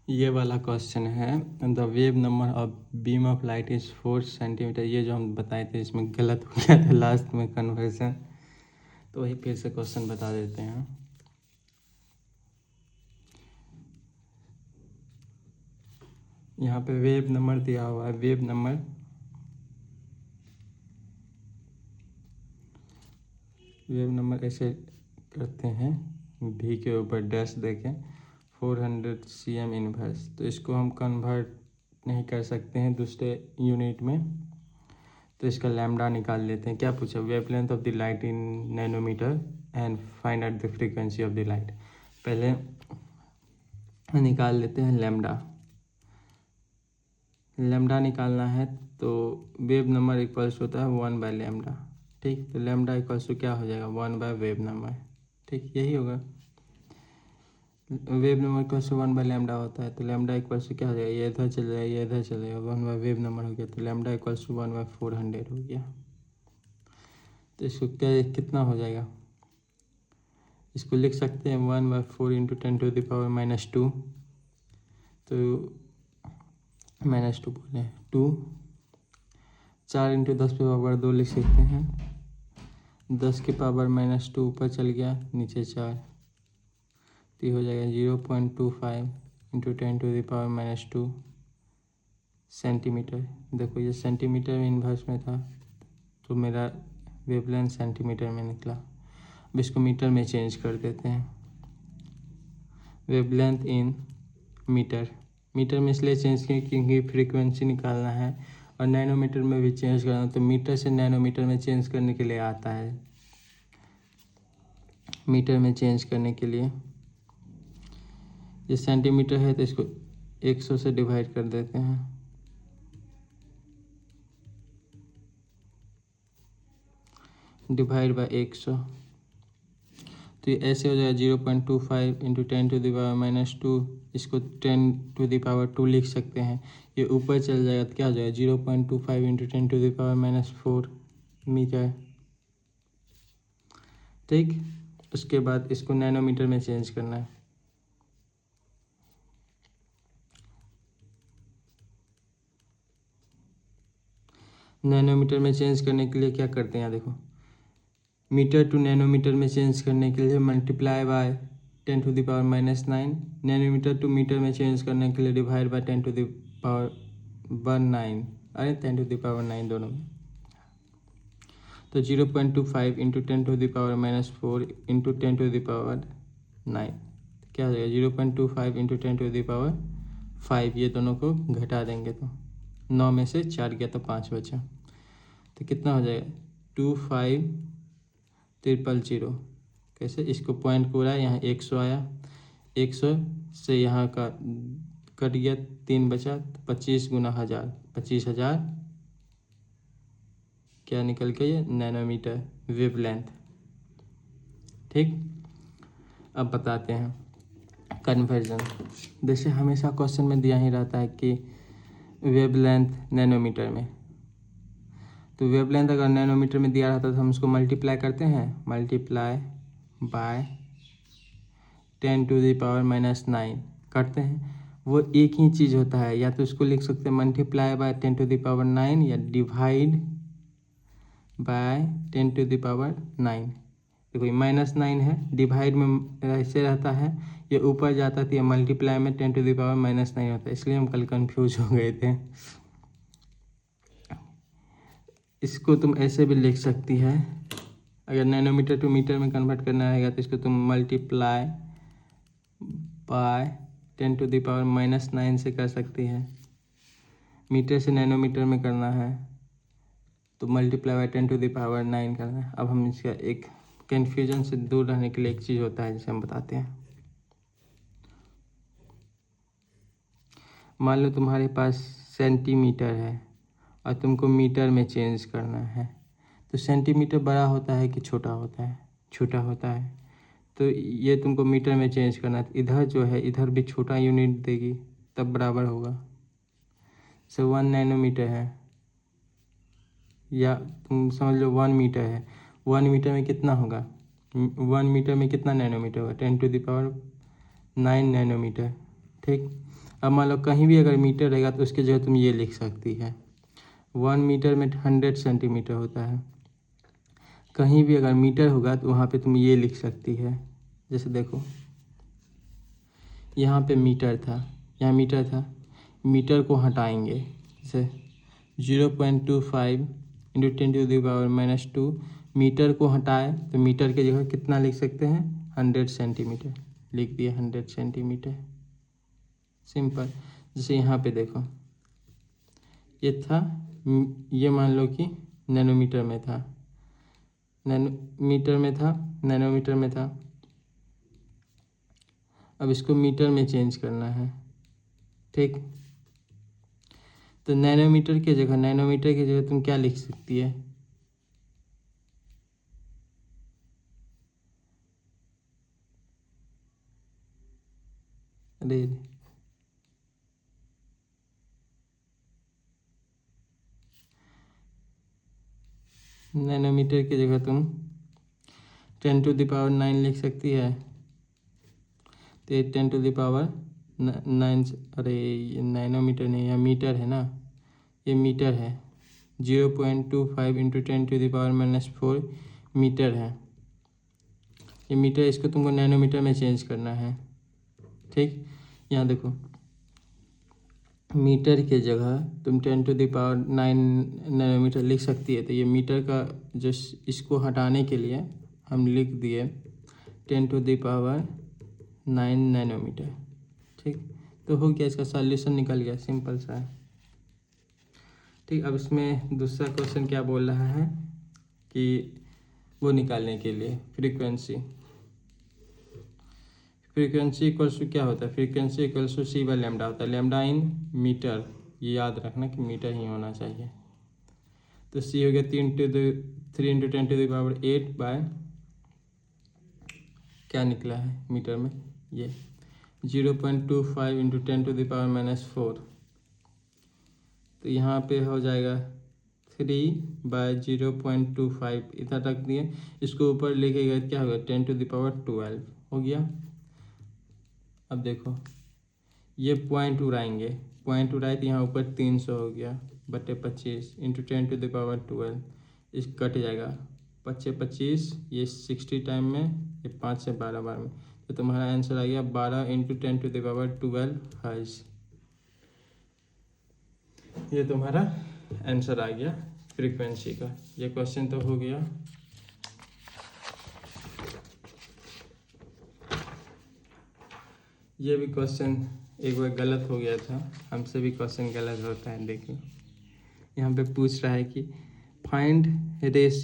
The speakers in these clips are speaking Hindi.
ये वाला क्वेश्चन है, the wave number of beam of light is 4 centimetre. ये जो हम बताए थे इसमें गलत हो गया था लास्ट में कन्वर्जन, तो वही फिर से क्वेश्चन बता देते हैं। यहाँ पे वेव नंबर दिया हुआ है, वेव नंबर ऐसे करते हैं, भी के ऊपर डैश देके 400 cm इनवर्स। तो इसको हम कन्वर्ट नहीं कर सकते हैं दूसरे यूनिट में, तो इसका लैम्डा निकाल लेते हैं। क्या पूछा, wavelength of the light in nanometer and find out the frequency of the light. पहले निकाल लेते हैं लैम्डा निकालना है, तो वेव नंबर इक्वल्स होता है 1/λ। ठीक, तो लैम्डा इक्वल्स टू क्या हो जाएगा, 1/वेव नंबर। ठीक, यही होगा, वेव नंबर इक्वल्स टू 1/λ होता है, तो लैम्डा इक्वल्स टू क्या हो जाएगा, ये इधर चल जाएगा, ये इधर चल जाएगा, 1/वेव नंबर हो गया, तो लैम्डा इक्वल्स टू 1/400 हो गया। तो इसको क्या कितना हो जाएगा, इसको लिख सकते हैं 1/4 इंटू 10⁻⁻²। तो -2 बोले 2, 4 इंटू 10⁻2 लिख सकते हैं, 10⁻⁻2 ऊपर चल गया, नीचे 4, तो ये हो जाएगा 0.25 इंटू 10⁻² सेंटीमीटर। देखो ये सेंटीमीटर में इन्वर्स में था, तो मेरा वेवलेंथ सेंटीमीटर में निकला। अब इसको मीटर में चेंज कर देते हैं, वेवलेंथ इन मीटर में इसलिए चेंज किया क्योंकि फ्रीक्वेंसी निकालना है, और नैनोमीटर में भी चेंज करना, तो मीटर से नैनोमीटर में चेंज करने के लिए आता है, मीटर में चेंज करने के लिए। ये सेंटीमीटर है तो इसको 100 से डिवाइड कर देते हैं, डिवाइड बाय 100, तो ये ऐसे हो जाएगा 0.25 इंटू 10⁻²। इसको 10⁻² लिख सकते हैं, ये ऊपर चल जाएगा तो क्या हो जाएगा 0.25 इंटू 10⁻⁴ मीटर। ठीक, उसके बाद इसको नैनोमीटर में चेंज करना है। नैनोमीटर में चेंज करने के लिए क्या करते हैं, देखो मीटर टू नैनोमीटर में चेंज करने के लिए multiply by 10⁻⁹, nanometer to meter में चेंज करने के लिए डिवाइड बाय 10⁻⁹, अरे 10⁻⁹ दोनों में, तो 0.25 इंटू 10⁻⁴ इंटू 10⁻⁹, क्या हो जाएगा 0.25 इंटू 10⁵, ये दोनों को घटा देंगे तो 9 में से 4 गया तो 5 बचा, तो कितना हो जाएगा 25,000। कैसे, इसको पॉइंट को उड़ाया, यहाँ 100 आया, 100 से यहाँ का कट गया, 3 बचा, 25 गुना 1000, 25,000 क्या निकल के, ये नैनोमीटर वेवलेंथ। ठीक, अब बताते हैं कन्वर्जन। जैसे हमेशा क्वेश्चन में दिया ही रहता है कि वेवलेंथ नैनोमीटर में, तो वेवलेंथ अगर नैनोमीटर में दिया रहता है तो हम उसको मल्टीप्लाई करते हैं, मल्टीप्लाई बाय 10⁻⁹ करते हैं, वो एक ही चीज़ होता है, या तो इसको लिख सकते हैं मल्टीप्लाई बाय 10⁹, या डिवाइड बाय 10⁹। देखो ये -9 है, डिवाइड में ऐसे रहता है, ये ऊपर जाता था, ये मल्टीप्लाई में 10⁻⁻9 होता है, इसलिए हम कल कंफ्यूज हो गए थे। इसको तुम ऐसे भी लिख सकती है, अगर नैनोमीटर टू मीटर में कन्वर्ट करना रहेगा तो इसको तुम मल्टीप्लाई बाय 10⁻⁻9 से कर सकती है। मीटर से नैनोमीटर में करना है तो मल्टीप्लाई बाय 10⁻9 करना है। अब हम इसका एक कन्फ्यूजन से दूर रहने के लिए एक चीज़ होता है जिसे हम बताते हैं। मान लो तुम्हारे पास सेंटीमीटर है और तुमको मीटर में चेंज करना है, तो सेंटीमीटर बड़ा होता है कि छोटा होता है, छोटा होता है, तो ये तुमको मीटर में चेंज करना है, तो इधर जो है इधर भी छोटा यूनिट देगी तब बराबर होगा। से 1 नैनोमीटर है, या तुम समझ लो 1 मीटर है, 1 मीटर में कितना होगा, 1 मीटर में कितना नैनोमीटर होगा, 10⁻⁹ नैनोमीटर। ठीक, अब मान लो कहीं भी अगर मीटर रहेगा तो उसकी जगह तुम ये लिख सकती है, 1 मीटर में 100 सेंटीमीटर होता है। कहीं भी अगर मीटर होगा तो वहाँ पे तुम ये लिख सकती है, जैसे देखो यहाँ पे मीटर था, यहाँ मीटर था, मीटर को हटाएंगे, जैसे 0.25 इंटू 10⁻⁻²। मीटर को हटाए तो मीटर की जगह कितना लिख सकते हैं, 100 सेंटीमीटर लिख दिया, 100 सेंटीमीटर, सिंपल। जैसे यहाँ पे देखो ये था, ये मान लो कि नैनोमीटर में था, नैनोमीटर में था, नैनोमीटर में था। अब इसको मीटर में चेंज करना है, ठीक। तो नैनोमीटर की जगह तुम क्या लिख सकती है, अरे नैनोमीटर की जगह तुम 10⁹ लिख सकती है। तो ये 10⁹9, अरे ये नैनोमीटर नहीं, यह मीटर है ना, ये मीटर है, 0.25 इंटू 10⁻⁻4 मीटर है ये मीटर। इसको तुमको नैनोमीटर में चेंज करना है, ठीक। यहाँ देखो मीटर के जगह तुम 10⁹9 नैनोमीटर लिख सकती है। तो ये मीटर का जो, इसको हटाने के लिए हम लिख दिए 10⁹9 नैनोमीटर, ठीक। तो हो गया, इसका सॉल्यूशन निकल गया, सिंपल सा है, ठीक। अब इसमें दूसरा क्वेश्चन क्या बोल रहा है कि वो निकालने के लिए फ्रीक्वेंसी इक्वल्स टू क्या होता है, फ्रीक्वेंसी इक्वल्स टू c/λ होता है, लैम्डा इन मीटर, ये याद रखना कि मीटर ही होना चाहिए। तो c हो गया 3 इंटू 10⁸ बाय, क्या निकला है मीटर में, ये 0.25 इंटू 10⁻⁻4। तो यहाँ पे हो जाएगा 3/0.25, इतना रख दिए, इसको ऊपर लेके गए क्या होगा 10⁻12 हो गया। अब देखो ये पॉइंट उड़ाएंगे, पॉइंट उड़ाए तो यहाँ ऊपर 300 हो गया बटे 25 इंटू 10⁻12, इस कट जाएगा 25, ये 60 टाइम में, ये 5 से 12 बार में। तो तुम्हारा आंसर आ गया 12 इंटू 10⁻12 हर्ट्ज। ये तुम्हारा आंसर आ गया फ्रीक्वेंसी का। ये क्वेश्चन तो हो गया। ये भी क्वेश्चन एक बार गलत हो गया था, हमसे भी क्वेश्चन गलत होता है। देखो यहाँ पे पूछ रहा है कि find radius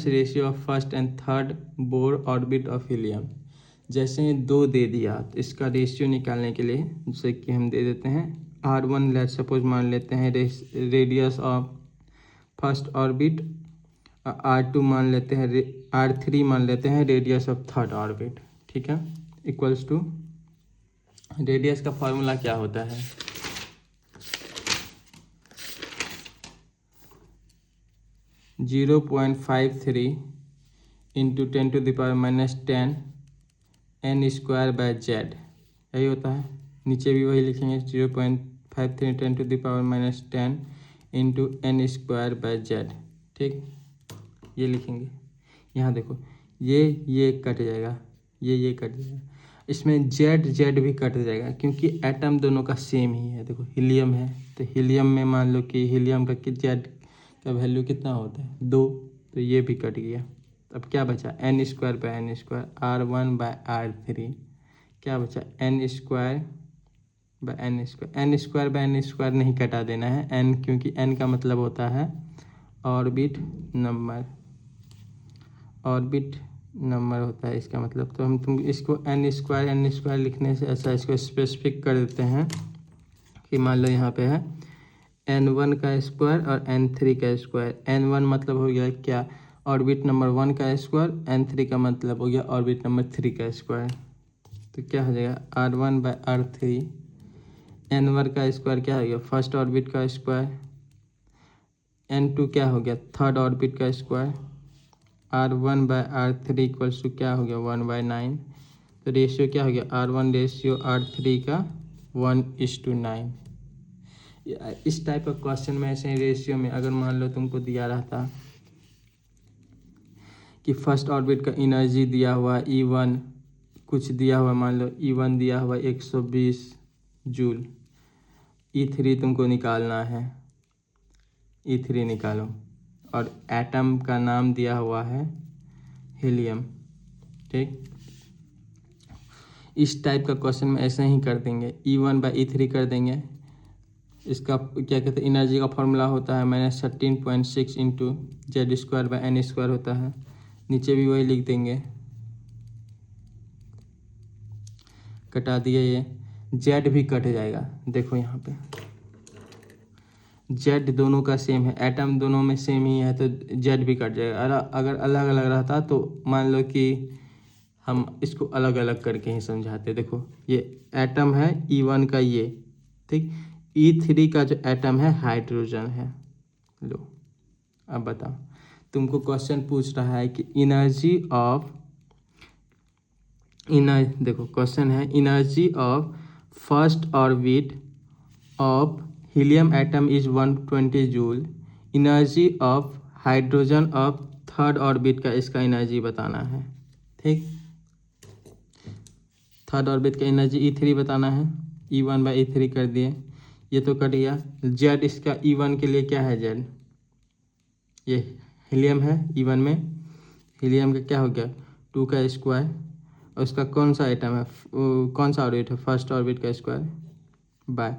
ratio of first and third Bohr orbit of helium. जैसे 2 दे दिया तो इसका रेशियो निकालने के लिए, जैसे कि हम दे देते हैं R1, लेट सपोज मान लेते हैं radius of first orbit, R2 मान लेते हैं, R3 मान लेते हैं रेडियस ऑफ थर्ड ऑर्बिट, ठीक है। इक्वल्स टू, रेडियस का फॉर्मूला क्या होता है, (0.53 इंटू 10⁻10 n² यही होता है। नीचे भी वही लिखेंगे 0.53 10⁻10 इंटू n²/z, ठीक, ये लिखेंगे। यहाँ देखो ये कट जाएगा, ये कट जाएगा, इसमें जेड भी कट जाएगा क्योंकि एटम दोनों का सेम ही है। देखो हीलियम है तो हीलियम में मान लो कि हीलियम का जेड का वैल्यू कितना होता है 2, तो ये भी कट गया। अब क्या बचा n² R1/R3, क्या बचा n² नहीं कटा देना है n, क्योंकि n का मतलब होता है ऑर्बिट नंबर होता है इसका मतलब। तो तुम इसको n² लिखने से ऐसा इसको स्पेसिफिक कर देते हैं कि मान लो यहाँ पे है n1 का स्क्वायर और n3 का स्क्वायर। n1 मतलब हो गया क्या, ऑर्बिट नंबर 1 का स्क्वायर, n3 का मतलब हो गया ऑर्बिट नंबर 3 का स्क्वायर। तो क्या हो जाएगा R1/R3, n1 का स्क्वायर क्या हो गया फर्स्ट ऑर्बिट का स्क्वायर, n2 क्या हो गया थर्ड ऑर्बिट का स्क्वायर, R1/R3 इक्वल्स टू क्या हो गया 1/9, तो रेशियो क्या हो गया, R1 रेशियो R3 का 1:9। इस टाइप का क्वेश्चन में ऐसे ही रेशियो में अगर मान लो तुमको दिया रहता कि फर्स्ट ऑर्बिट का एनर्जी दिया हुआ E1 कुछ दिया हुआ, मान लो E1 दिया हुआ 120 जूल, E3 तुमको निकालना है, E3 निकालो, और एटम का नाम दिया हुआ है हीलियम। ठीक, इस टाइप का क्वेश्चन में ऐसे ही कर देंगे, E1/E3 कर देंगे। इसका क्या कहते हैं, एनर्जी का फॉर्मूला होता है -13.6 इंटू Z²/n² होता है। नीचे भी वही लिख देंगे, कटा दिए, ये Z भी कट जाएगा। देखो यहाँ पे Z दोनों का सेम है, एटम दोनों में सेम ही है, तो Z भी कट जाएगा। अगर अलग अलग रहता तो मान लो कि हम इसको अलग अलग करके ही समझाते। देखो ये एटम है E1 का ये, ठीक, E3 का जो एटम है हाइड्रोजन है। लो अब बताओ, तुमको क्वेश्चन पूछ रहा है कि एनर्जी ऑफ देखो क्वेश्चन है energy of first orbit of helium atom is 120 joule, energy of hydrogen of third orbit का इसका एनर्जी बताना है। ठीक, थर्ड ऑर्बिट का एनर्जी E3 बताना है, E1/E3 कर दिए, ये तो कट गया। Z इसका E1 के लिए क्या है, Z ये हीलियम है, E1 में हीलियम का क्या हो गया 2 का स्क्वायर, और उसका कौन सा आइटम है, कौन सा ऑर्बिट है, फर्स्ट ऑर्बिट का स्क्वायर बाय,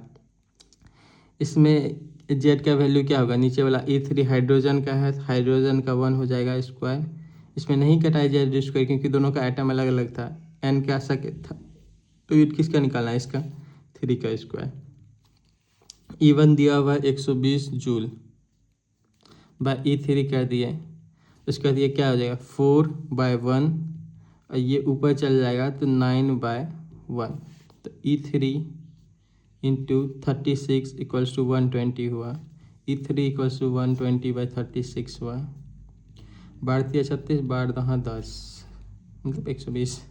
इसमें Z का वैल्यू क्या होगा, नीचे वाला E3 हाइड्रोजन का है, हाइड्रोजन का 1 हो जाएगा स्क्वायर, इसमें नहीं कटाई Z स्क्वायर क्योंकि दोनों का आइटम अलग अलग था, n का सक था, तो ये किसका निकालना है, इसका 3 का स्क्वायर। E1 दिया हुआ 120 जूल बाय E3 कर दिए, उसके बाद ये क्या हो जाएगा 4/1, और ये ऊपर चल जाएगा तो 9/1, तो E3 इंटू 36 इक्वल्स टू 120 हुआ, E3 इक्वल्स टू 120/36 हुआ, 12×36 12×10 मतलब 120।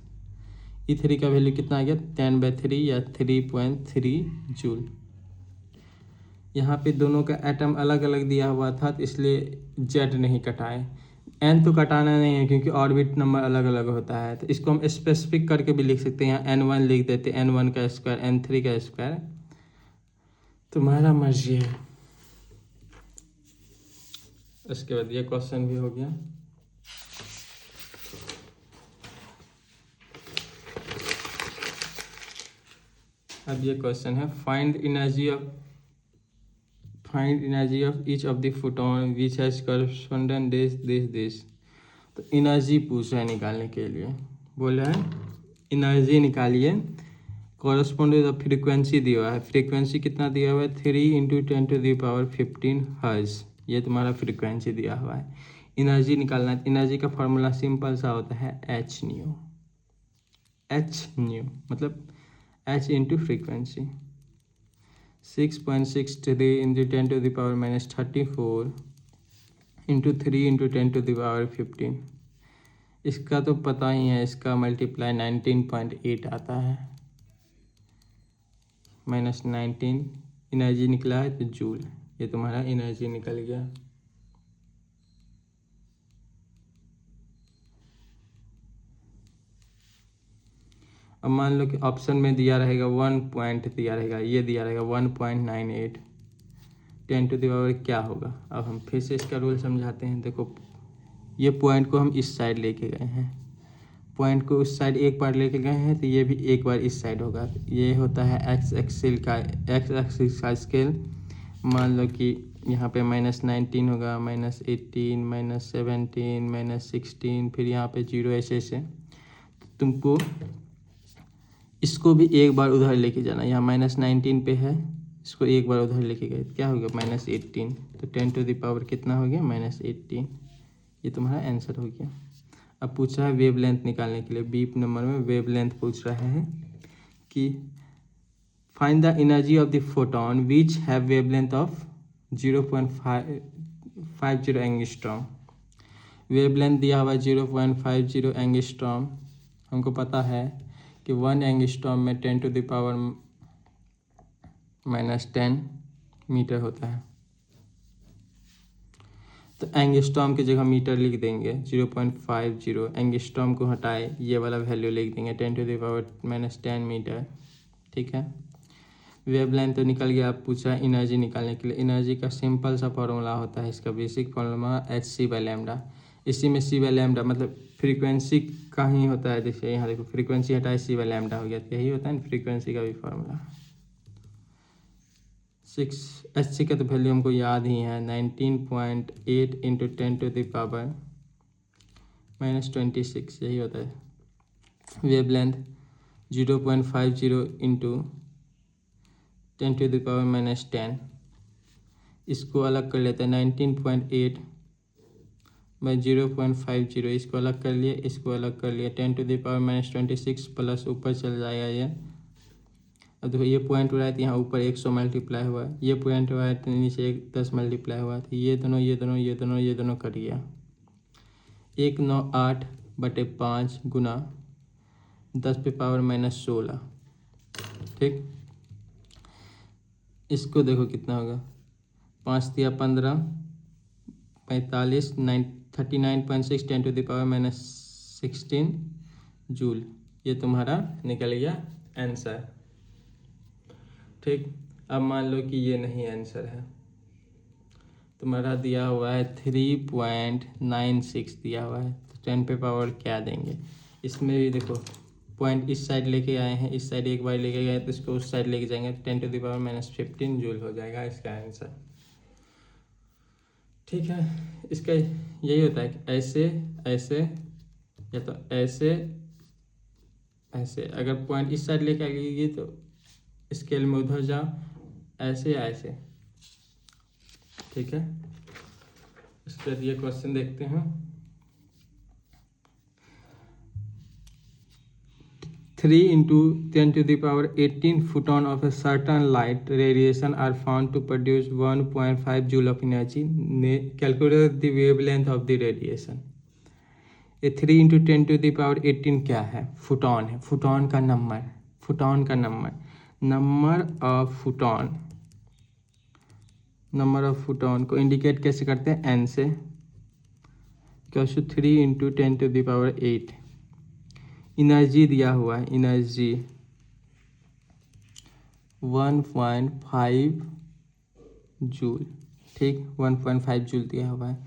E3 का वैल्यू कितना आ गया 10/3 या 3.3 जूल। यहाँ पे दोनों का एटम अलग अलग दिया हुआ था तो इसलिए Z नहीं कटाए, n तो कटाना नहीं है क्योंकि ऑर्बिट नंबर अलग अलग होता है, तो इसको हम स्पेसिफिक करके भी लिख सकते हैं, यहाँ n1 लिख देते, n1 का स्क्वायर n3 का स्क्वायर, तुम्हारा मर्जी है। उसके बाद ये क्वेश्चन भी हो गया। अब ये क्वेश्चन है find energy of each of the photon which has correspondent this. तो एनर्जी पूछ रहा है निकालने के लिए, बोल रहा है एनर्जी निकालिए, कॉरस्पॉन्ड फ्रीक्वेंसी दिया हुआ है, फ्रीक्वेंसी कितना दिया हुआ है 3 × 10⁻15 हर्ट्ज, ये तुम्हारा फ्रीक्वेंसी दिया हुआ है। एनर्जी निकालना है, एनर्जी का फॉर्मूला सिंपल सा होता है H न्यू मतलब H इंटू फ्रीक्वेंसी, 6.63 × 10⁻34 इंटू 3 × 10⁻15, इसका तो पता ही है, इसका मल्टीप्लाई 19.8 आता है, -19 एनर्जी निकला है तो जूल, ये तुम्हारा एनर्जी निकल गया। अब मान लो कि ऑप्शन में दिया रहेगा 1 पॉइंट दिया रहेगा, ये दिया रहेगा 1.98, 10⁻, क्या होगा। अब हम फिर से इसका रूल समझाते हैं। देखो ये पॉइंट को हम इस साइड लेके गए हैं, पॉइंट को उस साइड एक बार लेके गए हैं, तो ये भी एक बार इस साइड होगा। ये होता है एक्स एक्सिस का स्केल, मान लो कि यहाँ पे -19 होगा, -18 -17 -16, फिर यहाँ पे 0 ऐसे तुमको इसको भी एक बार उधर लेके जाना, यहाँ -19 पे है, इसको एक बार उधर लेके गए क्या हो गया -18, तो 10⁻ कितना हो गया -18, ये तुम्हारा आंसर हो गया। अब पूछ रहा है वेवलेंथ निकालने के लिए, बी नंबर में वेवलेंथ पूछ रहा है कि find the energy of the photon which have wavelength of 0.50 angstrom. Wavelength दिया हुआ 0.50 एंगस्ट्रॉम, हमको पता है कि 1 एंगस्ट्रॉम में 10⁻⁻10 मीटर होता है। तो एंगस्ट्रॉम की जगह मीटर लिख देंगे 0.50। एंगस्ट्रॉम को हटाए ये वाला वैल्यू लिख देंगे 10⁻10 मीटर। ठीक है, वेवलेंथ तो निकल गया। आप पूछा एनर्जी निकालने के लिए, एनर्जी का सिंपल सा फॉर्मूला होता है, इसका बेसिक फॉर्मूला hc/λ। इसी में c/λ मतलब फ्रीक्वेंसी का ही होता है। जैसे यहाँ देखो फ्रीक्वेंसी हटाए c/λ हो गया, तो यही होता है ना फ्रीक्वेंसी का भी फॉर्मूला। 6 hc का तो वैल्यू हमको याद ही है 19.8 इंटू 10⁻26 यही होता है। वेवलेंथ 0.50 इंटू 10⁻10, इसको अलग कर लेते हैं 19.8/0.50, इसको अलग कर लिए, इसको अलग कर लिए 10⁻26 प्लस ऊपर चल जाएगा ये। अब देखो ये पॉइंट हो रहा है तो यहाँ ऊपर 100 मल्टीप्लाई हुआ है, ये पॉइंट हुआ है तो नीचे 10 मल्टीप्लाई हुआ है, तो ये दोनों कर गया 198/5 गुना 10⁻16। ठीक, इसको देखो कितना होगा, 5 × 15 45 39.6 10⁻16 जूल। ये तुम्हारा निकल गया आंसर। ठीक, अब मान लो कि ये नहीं आंसर है, तुम्हारा दिया हुआ है 3.96 दिया हुआ है, तो 10 पे पावर क्या देंगे। इसमें भी देखो पॉइंट इस साइड लेके आए हैं, इस साइड एक बार लेके गए तो इसको उस साइड लेके जाएंगे, 10⁻15 जूल हो जाएगा इसका आंसर। ठीक है, इसका यही होता है कि ऐसे ऐसे या तो ऐसे ऐसे, अगर पॉइंट इस साइड लेके आएगी तो स्केल में उधर जाओ, ऐसे या ऐसे। ठीक है, इसके बाद ये क्वेश्चन देखते हैं। 3 × 10⁻18 photon of a certain light radiation are found to produce 1.5 joule of energy. Calculate the wavelength of the radiation. ये 3 × 10⁻18 क्या है, फोटॉन है, फोटॉन का नंबर ऑफ फोटॉन को इंडिकेट कैसे करते हैं, n से। क्या 3 × 10⁸। एनर्जी दिया हुआ है, एनर्जी 1.5 जूल। ठीक, 1.5 जूल दिया हुआ है।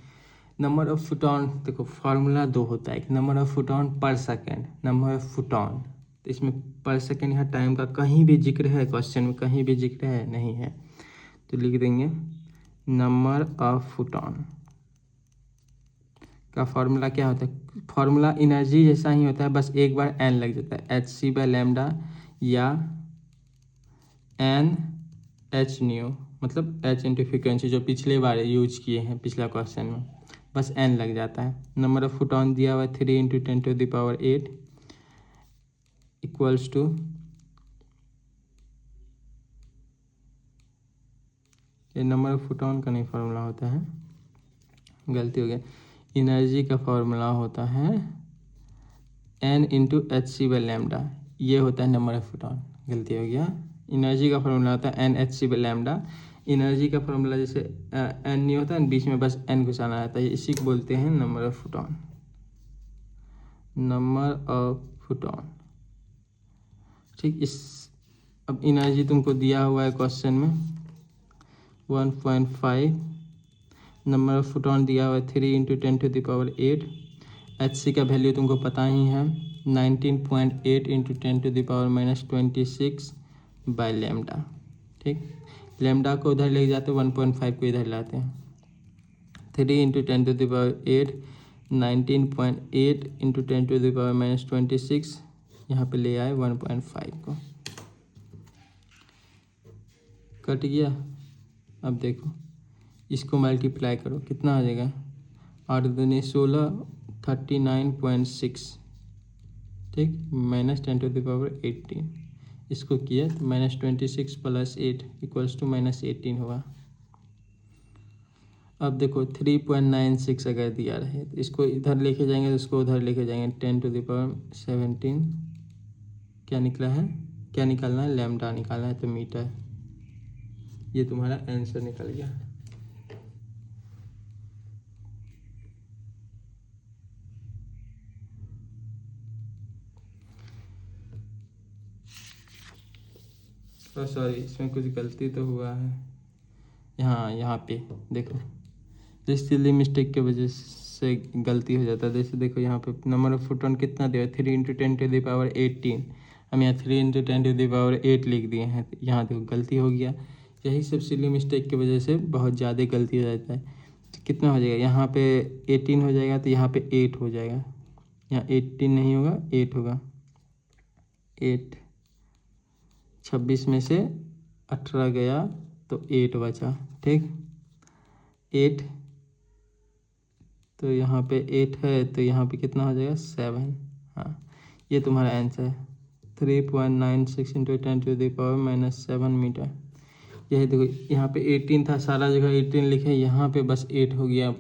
नंबर ऑफ फोटॉन देखो फार्मूला 2 होता है, नंबर ऑफ फोटॉन पर सेकेंड, नंबर ऑफ फोटॉन। तो इसमें पर सेकेंड यहाँ टाइम का कहीं भी जिक्र है, क्वेश्चन में कहीं भी जिक्र है नहीं है, तो लिख देंगे नंबर ऑफ फोटॉन का फार्मूला क्या होता है। फार्मूला एनर्जी जैसा ही होता है, बस एक बार n लग जाता है, hc/λ या Nhν, मतलब h इंटू फ्रिक्वेंसी, जो पिछले बार यूज किए हैं पिछला क्वेश्चन में, बस n लग जाता है। नंबर ऑफ फोटॉन दिया हुआ है 3 × 10⁸ इक्वल्स टू ये नंबर ऑफ फोटॉन का नहीं फार्मूला होता है, गलती हो गया। एनर्जी का फार्मूला होता है n × hc/λ, ये होता है नंबर ऑफ फोटॉन, गलती हो गया। एनर्जी का फार्मूला होता है Nhc/λ। एनर्जी का फार्मूला जैसे n नहीं होता है, बीच में बस n घुसाना रहता है, इसी को बोलते हैं number of photon. Number of photon, ठीक। इस अब एनर्जी तुमको दिया हुआ है क्वेश्चन में 1.5, नंबर ऑफ फोटॉन दिया हुआ है 3 × 10⁸। hc का वैल्यू तुमको पता ही है 19.8 × 10⁻26/λ। ठीक, लैम्डा को उधर ले जाते हैं, 1.5 को इधर लाते हैं। 3 × 10⁸, 19.8 × 10⁻26, यहाँ पे ले आए 1.5 को, कट गया। अब देखो इसको मल्टीप्लाई करो, कितना आ जाएगा, 8 दूनी 16, 39.6, ठीक, -10⁻18, इसको किया तो -26 + 8 = -18 हुआ। अब देखो 3.96 अगर दिया रहे तो इसको इधर लेके जाएंगे तो इसको उधर लेके जाएंगे 10⁻17 क्या निकला है, क्या निकालना है, लैम्डा निकालना है, तो मीटर। ये तुम्हारा आंसर निकल गया। सॉरी, इसमें कुछ गलती तो हुआ है। यहाँ पे देखो, जिस सिली मिस्टेक की वजह से गलती हो जाता है। जैसे देखो यहाँ पे नंबर ऑफ फोटोन कितना दिया है, 3 × 10⁻18। हम यहाँ 3 × 10⁸ लिख दिए हैं, तो यहाँ देखो गलती हो गया। यही सब सिली मिस्टेक की वजह से बहुत ज़्यादा गलती हो जाता है। तो कितना हो जाएगा, यहाँ पे 18 हो जाएगा, तो यहाँ पे 8 हो जाएगा। यहाँ 18 नहीं होगा, 8 होगा। 8, 26 में से 18 गया तो 8 बचा। ठीक, 8, तो यहाँ पे 8 है, तो यहाँ पे कितना हो जाएगा, 7। हाँ, ये तुम्हारा आंसर है। 3.96 × 10⁻⁻7 मीटर। यही देखो, यहाँ पे 18 था, सारा जगह 18 लिखे, यहाँ पे बस 8 हो गया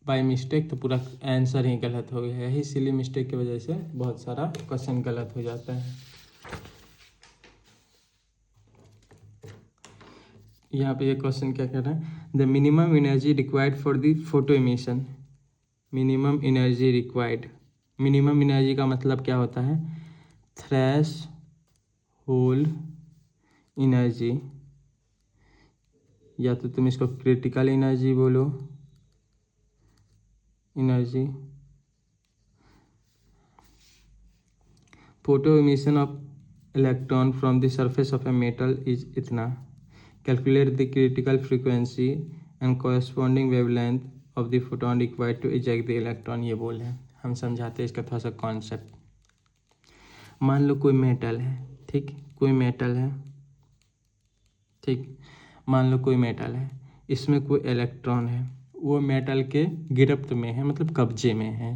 बाय मिस्टेक, तो पूरा आंसर ही गलत हो गया। यही सिली मिस्टेक की वजह से बहुत सारा क्वेश्चन गलत हो जाता है। यहाँ पे ये क्वेश्चन क्या कह रहा है, the minimum energy required for the photo emission. Minimum energy required, minimum energy का मतलब क्या होता है, थ्रेश होल्ड एनर्जी, या तो तुम इसको क्रिटिकल एनर्जी बोलो, energy. Photoemission of electron from the surface of a metal is इतना। Calculate the critical frequency and corresponding wavelength of the photon required to eject the electron. ये बोल है, हम समझाते हैं इसका थोड़ा सा कॉन्सेप्ट। मान लो कोई मेटल है, ठीक, कोई मेटल है, ठीक, मान लो कोई मेटल है, इसमें कोई इलेक्ट्रॉन है, वो मेटल के गिरफ्त में है, मतलब कब्जे में है।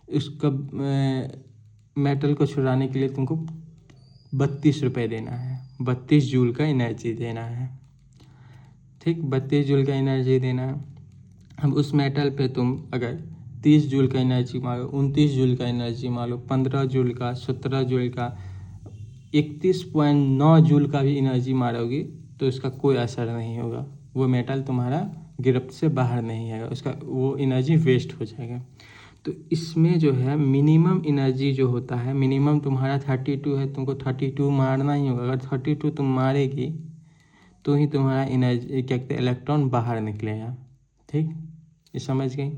इस मेटल को छुड़ाने के लिए तुमको 32 रुपये देना है, 32 जूल का एनर्जी देना है। ठीक, 32 जूल का एनर्जी देना है। अब उस मेटल पे तुम अगर 30 जूल का एनर्जी मारो, 29 जूल का एनर्जी मारो, 15 जूल का, 17 जूल का, 31.9 जूल का भी एनर्जी मारोगी तो इसका कोई असर नहीं होगा। वो मेटल तुम्हारा गिरफ्त से बाहर नहीं आएगा, उसका वो एनर्जी वेस्ट हो जाएगा। तो इसमें जो है मिनिमम एनर्जी जो होता है, मिनिमम तुम्हारा 32 है, तुमको 32 मारना ही होगा। अगर 32 तुम मारेगी तो ही तुम्हारा एनर्जी, क्या कहते हैं, इलेक्ट्रॉन बाहर निकलेगा। ठीक, ये समझ गई।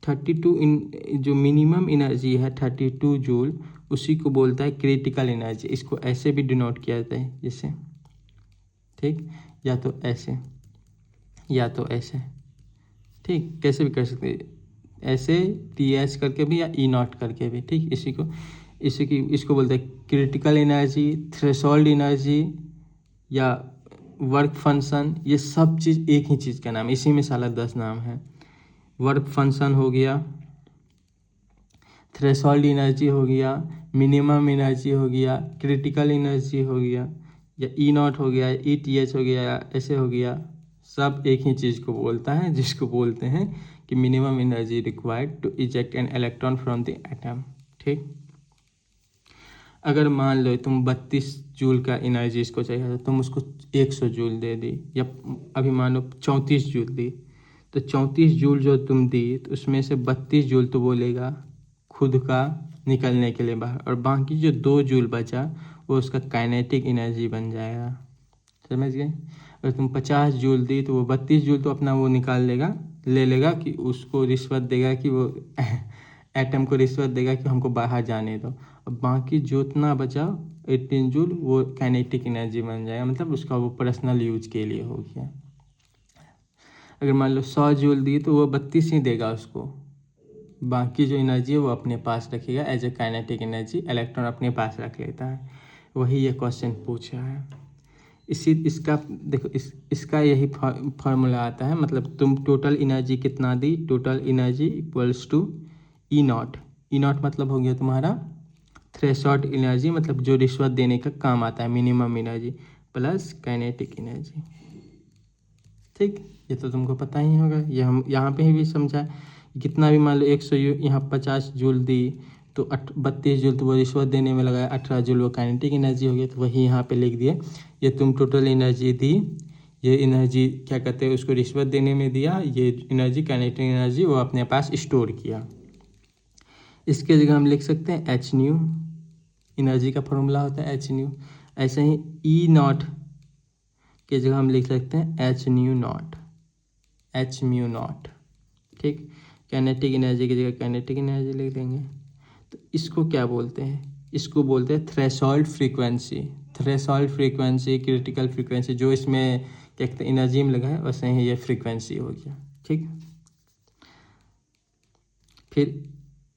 32 जो मिनिमम एनर्जी है 32 जूल, उसी को बोलता है क्रिटिकल एनर्जी। इसको ऐसे भी डिनोट किया जाता है, जैसे, ठीक, या तो ऐसे या तो ऐसे, ठीक, कैसे भी कर सकते हैं, ऐसे TH करके भी या E0 करके भी। ठीक, इसको बोलते हैं क्रिटिकल एनर्जी, थ्रेशोल्ड एनर्जी या वर्क फंक्शन। ये सब चीज़ एक ही चीज़ का नाम है, इसी में साला 10 नाम है। वर्क फंक्शन हो गया, थ्रेशोल्ड एनर्जी हो गया, मिनिमम एनर्जी हो गया, क्रिटिकल एनर्जी हो गया, या E0 हो गया, ETH हो गया, ऐसे हो गया। सब एक ही चीज़ को बोलता है, जिसको बोलते हैं कि minimum energy required to eject an electron from the atom. ठीक, अगर मान लो तुम 32 जूल का एनर्जी इसको चाहिए तो तुम उसको 100 जूल दे दी, या अभी मान लो 34 जूल दी, तो 34 जूल जो तुम दी तो उसमें से 32 जूल तो बोलेगा खुद का निकलने के लिए बाहर, और बाकी जो 2 जूल बचा वो उसका काइनेटिक एनर्जी बन जाएगा। समझ गए। अगर तुम 50 जूल दी तो वो 32 जूल तो अपना वो निकाल लेगा, ले लेगा, कि उसको रिश्वत देगा, कि वो एटम को रिश्वत देगा कि हमको बाहर जाने दो। और बाकी जितना बचा 18 जूल वो काइनेटिक एनर्जी बन जाएगा, मतलब उसका वो पर्सनल यूज के लिए हो गया। अगर मान लो 100 जूल दी तो वो 32 ही देगा उसको, बाकी जो एनर्जी है वो अपने पास रखेगा as a kinetic energy, electron अपने पास रख लेता है। वही ये क्वेश्चन पूछा है। इसका देखो, इसका यही फार्मूला आता है, मतलब तुम टोटल एनर्जी कितना दी, total energy equals to E0। E0 मतलब हो गया तुम्हारा थ्रेशोल्ड एनर्जी, मतलब जो रिश्वत देने का काम आता है, minimum energy plus kinetic energy. ठीक, ये तो तुमको पता ही होगा, ये हम यहाँ पे भी समझा। कितना भी मान लो 100 यहाँ 50 जूल दी तो 32 जूल तो वो रिश्वत देने में लगाया, 18 जूल वो काइनेटिक एनर्जी हो गया, तो वही यहाँ पे लिख दिए। ये तुम टोटल एनर्जी दी, ये एनर्जी क्या कहते हैं उसको रिश्वत देने में दिया, ये एनर्जी काइनेटिक एनर्जी वो अपने पास स्टोर किया। इसके जगह हम लिख सकते हैं एच न्यू, एनर्जी का फॉर्मूला होता है एच न्यू। ऐसे ही ई नॉट के जगह हम लिख सकते हैं H new not, H mu naught. ठीक, काइनेटिक एनर्जी की जगह काइनेटिक एनर्जी लिख देंगे। तो इसको क्या बोलते हैं, इसको बोलते हैं threshold frequency. Threshold frequency, critical frequency, जो इसमें क्या कहते हैं एनर्जी में लगा है वैसे ही ये फ्रीक्वेंसी हो गया। ठीक, फिर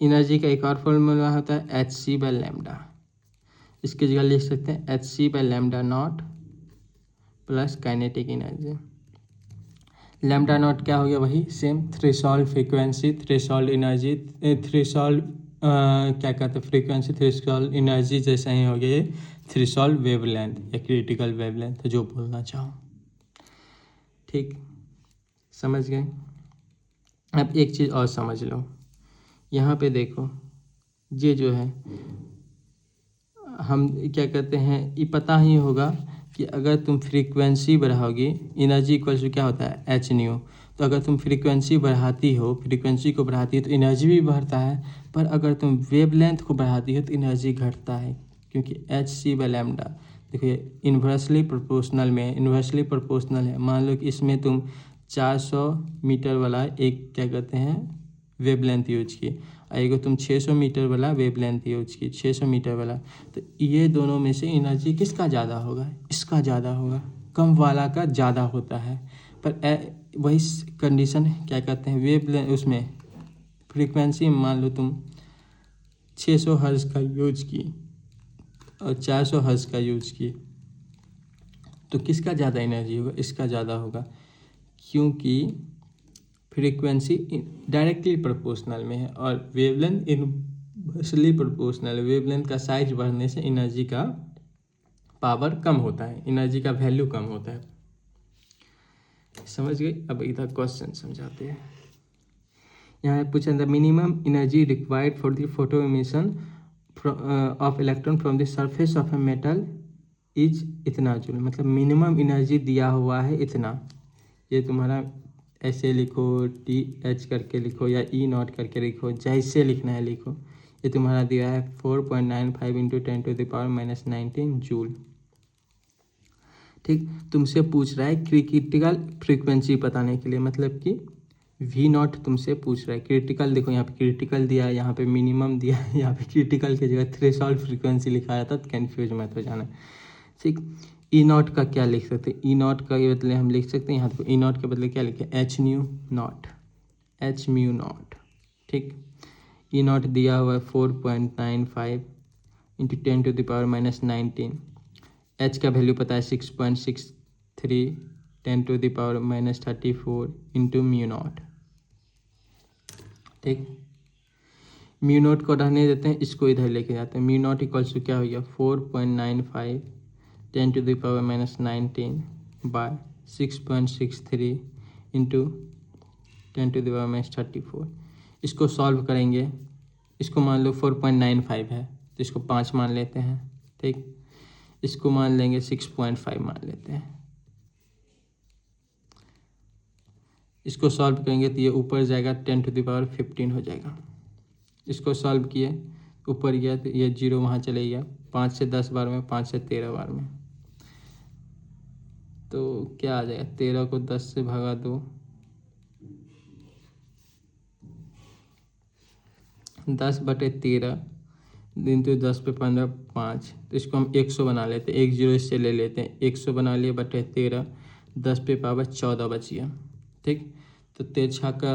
एनर्जी का एक और फॉर्मूला होता है एच सी बाई लैम्डा। इसकी जगह लिख सकते हैं H C by lambda naught plus kinetic energy. Lambda naught क्या हो गया, वही same threshold frequency, threshold energy, threshold क्या कहते हैं फ्रीक्वेंसी, थ्रेशोल्ड एनर्जी जैसा ही हो गया ये थ्रेशोल्ड वेवलेंथ या क्रिटिकल वेवलेंथ जो बोलना चाहो। ठीक, समझ गए। अब एक चीज़ और समझ लो, यहाँ पे देखो ये जो है हम क्या कहते हैं, ये पता ही होगा कि अगर तुम फ्रीक्वेंसी बढ़ाओगे, एनर्जी इक्वल्स टू क्या होता है एच न्यू। तो अगर तुम फ्रीक्वेंसी बढ़ाती हो, फ्रीक्वेंसी को बढ़ाती है तो एनर्जी भी बढ़ता है, पर अगर तुम वेवलेंथ को बढ़ाती हो तो एनर्जी घटता है, क्योंकि एच सी बाई लैम्डा देखो ये इन्वर्सली प्रोपोर्शनल में, इन्वर्सली प्रोपोर्शनल है। मान लो कि इसमें तुम 400 मीटर वाला एक क्या कहते हैं वेवलेंथ यूज की, एक तुम 600 मीटर वाला वेवलेंथ यूज की, 600 मीटर वाला, तो ये दोनों में से एनर्जी किसका ज़्यादा होगा, इसका ज़्यादा होगा, कम वाला का ज़्यादा होता है। पर वही कंडीशन क्या कहते हैं वेवलेंथ, उसमें फ्रीक्वेंसी मान लो तुम 600 हर्ट्ज का यूज की और 400 हर्ट्ज का यूज की, तो किसका ज़्यादा एनर्जी होगा, इसका ज़्यादा होगा, क्योंकि फ्रीक्वेंसी डायरेक्टली प्रोपोर्शनल में है और वेवलेंथ इनवर्सली प्रोपोर्शनल। वेवलेंथ का साइज बढ़ने से एनर्जी का पावर कम होता है, एनर्जी का वैल्यू कम होता है। समझ गए। अब इधर क्वेश्चन समझाते हैं। यहाँ पूछा the minimum energy required for the photo emission of electron from the surface of a metal is इतना जूल, मतलब मिनिमम एनर्जी दिया हुआ है इतना। ये तुम्हारा ऐसे लिखो, टी एच करके लिखो या ई नॉट करके लिखो, जैसे लिखना है लिखो। ये तुम्हारा दिया है 4.95 इंटू 10⁻⁻19 जूल। ठीक, तुमसे पूछ रहा है क्रिटिकल फ्रीक्वेंसी बताने के लिए, मतलब कि वी नॉट तुमसे पूछ रहा है। क्रिटिकल देखो यहाँ पे क्रिटिकल दिया है, यहाँ पे मिनिमम दिया है, यहाँ पे क्रिटिकल की जगह थ्रेशोल्ड फ्रीक्वेंसी लिखा रहता तो कन्फ्यूज मत हो जाना। ठीक, ई नॉट का क्या लिख सकते हैं, ई नॉट का ये बदले हम लिख सकते हैं यहाँ देखो, ई नॉट के बदले क्या लिखे H new not, H mu naught. ठीक, ई नॉट दिया हुआ है 4.95 इंटू 10⁻⁻19। एच का वैल्यू पता है 6.63 10⁻⁻34 इंटू म्यू नॉट। ठीक, म्यू नॉट को रहने देते हैं, इसको इधर लेके जाते हैं। म्यू नॉट इक्वल्स टू क्या हो गया 4.95 10⁻⁻19 बाय 6.63 इंटू 10⁻⁻34। इसको सॉल्व करेंगे, इसको मान लो 4.95 है तो इसको 5 मान लेते हैं। ठीक, इसको मान लेंगे 6.5 मान लेते हैं। इसको सॉल्व करेंगे तो ये ऊपर जाएगा 10⁻15 हो जाएगा। इसको सॉल्व किए, ऊपर गया तो ये 0 वहाँ चले गया, 5 से 10 बार में, 5 से 13 बार में, तो क्या आ जाएगा 13 को 10 से भगा दो, 10/13 दिन तो 10 पे 15 5, तो इसको हम 100 बना लेते हैं, 1 0 इससे ले लेते हैं, 100 बना लिए बटे 13, 10 पे पावर 14 बच गया। ठीक, तो 13 का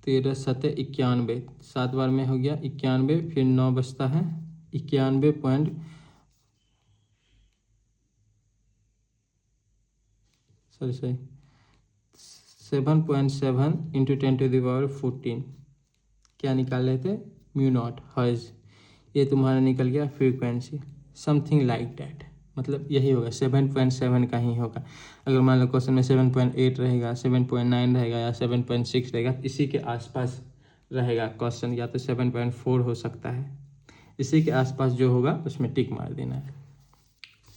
13 7 91, 7 बार में हो गया 91, फिर 9 बचता है 91 7.7 इंटू 10⁻14 क्या निकाल रहे थे म्यू नॉट हर्ज। ये तुम्हारा निकल गया फ्रीक्वेंसी, समथिंग लाइक डैट, मतलब यही होगा 7.7 का ही होगा। अगर मान लो क्वेश्चन में 7.8 रहेगा, 7.9 रहेगा या 7.6 रहेगा, इसी के आसपास रहेगा क्वेश्चन, या तो 7.4 हो सकता है। इसी के आसपास जो होगा उसमें टिक मार देना है।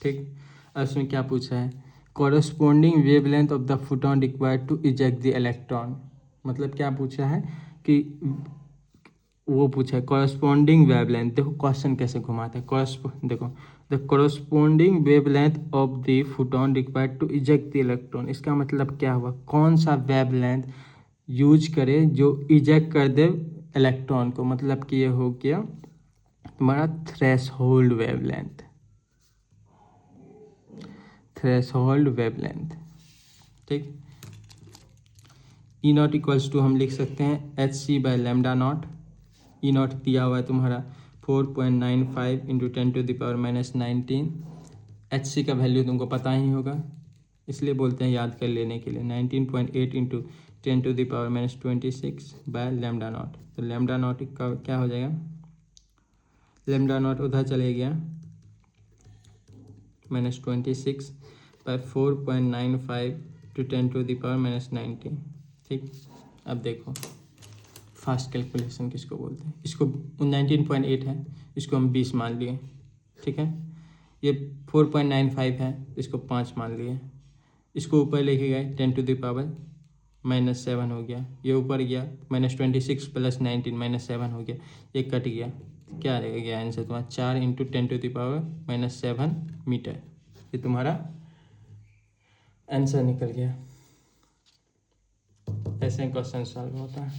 ठीक, अब उसमें क्या पूछा है, corresponding wavelength of the photon required to eject the electron. मतलब क्या पूछा है कि वो पूछा है कॉरस्पॉन्डिंग वेवलेंथ। देखो क्वेश्चन कैसे घुमाते हैं, देखो the corresponding wavelength of the photon required to eject the electron. इसका मतलब क्या हुआ, कौन सा वेवलेंथ यूज करे जो इजेक्ट कर दे इलेक्ट्रॉन को। मतलब कि ये हो गया तुम्हारा थ्रेशोल्ड वेवलेंथ, थ्रेशोल्ड वेवलेंथ। ठीक, ई नॉट इक्वल्स टू हम लिख सकते हैं H C by lambda naught. E naught दिया हुआ है तुम्हारा 4.95 इंटू 10⁻⁻19। एच सी का वैल्यू तुमको पता ही होगा, इसलिए बोलते हैं याद कर लेने के लिए 19.8 इंटू 10⁻26 बाय लेमडा नॉट। तो लेमडा नॉट का क्या हो जाएगा, लेमडा नॉट उधर चले गया -26 बाय 4.95 टू 10⁻⁻19। ठीक, अब देखो फास्ट कैलकुलेशन किसको बोलते हैं, इसको 19.8 है, इसको हम 20 मान लिए। ठीक है, ये 4.95 है, इसको 5 मान लिए, इसको ऊपर लेके गए 10⁻⁻7 हो गया, ये ऊपर गया -26 + 19 -7 हो गया, ये कट गया, क्या रह गया आंसर तुम्हारा 4 इंटू 10⁻⁻7 मीटर। ये तुम्हारा आंसर निकल गया। ऐसे क्वेश्चन सॉल्व होता है,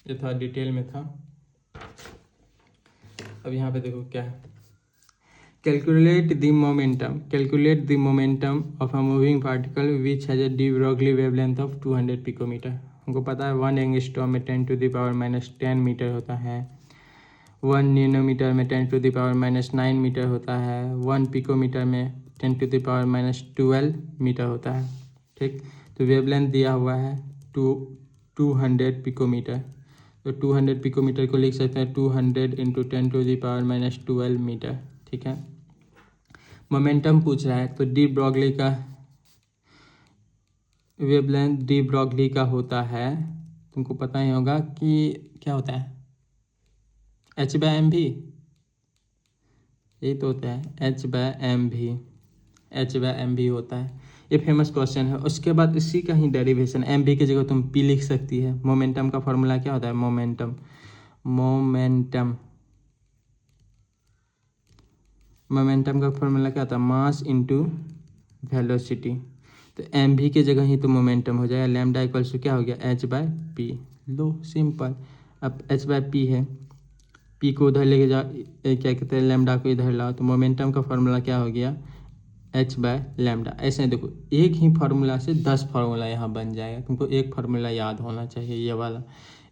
ये थोड़ा डिटेल में था। अब यहाँ पे देखो क्या है, calculate the momentum of a moving particle which has a de Broglie wavelength of 200 picometer. हमको पता है 1 एंगस्ट्रॉम में 10⁻⁻10 मीटर होता है, 1 नैनोमीटर में 10⁻⁻9 मीटर होता है, 1 पिकोमीटर में 10⁻⁻12 मीटर होता है। ठीक, तो वेवलेंथ दिया हुआ है 200 पिकोमीटर, तो 200 पिकोमीटर को लिख सकते हैं 200 इंटू 10⁻⁻12 मीटर। ठीक है, मोमेंटम पूछ रहा है, तो डी ब्रॉगली का वेवलेंथ डी ब्रॉगली का होता है, तुमको पता ही होगा कि क्या होता है, h/mv, यही तो होता है h/mv होता है। ये फेमस क्वेश्चन है। उसके बाद इसी का ही डेरिवेशन, एम की जगह तुम p लिख सकती है। मोमेंटम का फॉर्मूला क्या होता है, मोमेंटम का फॉर्मूला क्या होता है, मास इंटू वेलोसिटी। तो एम भी की जगह ही तो मोमेंटम हो जाएगा, लैम्डा इक्वल्स टू क्या हो गया h/p। लो सिंपल, अब h/p है, p को उधर लेके जाओ, क्या कहते हैं लैम्डा को इधर लाओ, तो मोमेंटम का फॉर्मूला क्या हो गया h/λ। ऐसे देखो एक ही फार्मूला से 10 फार्मूला यहाँ बन जाएगा, तुमको एक फार्मूला याद होना चाहिए ये वाला।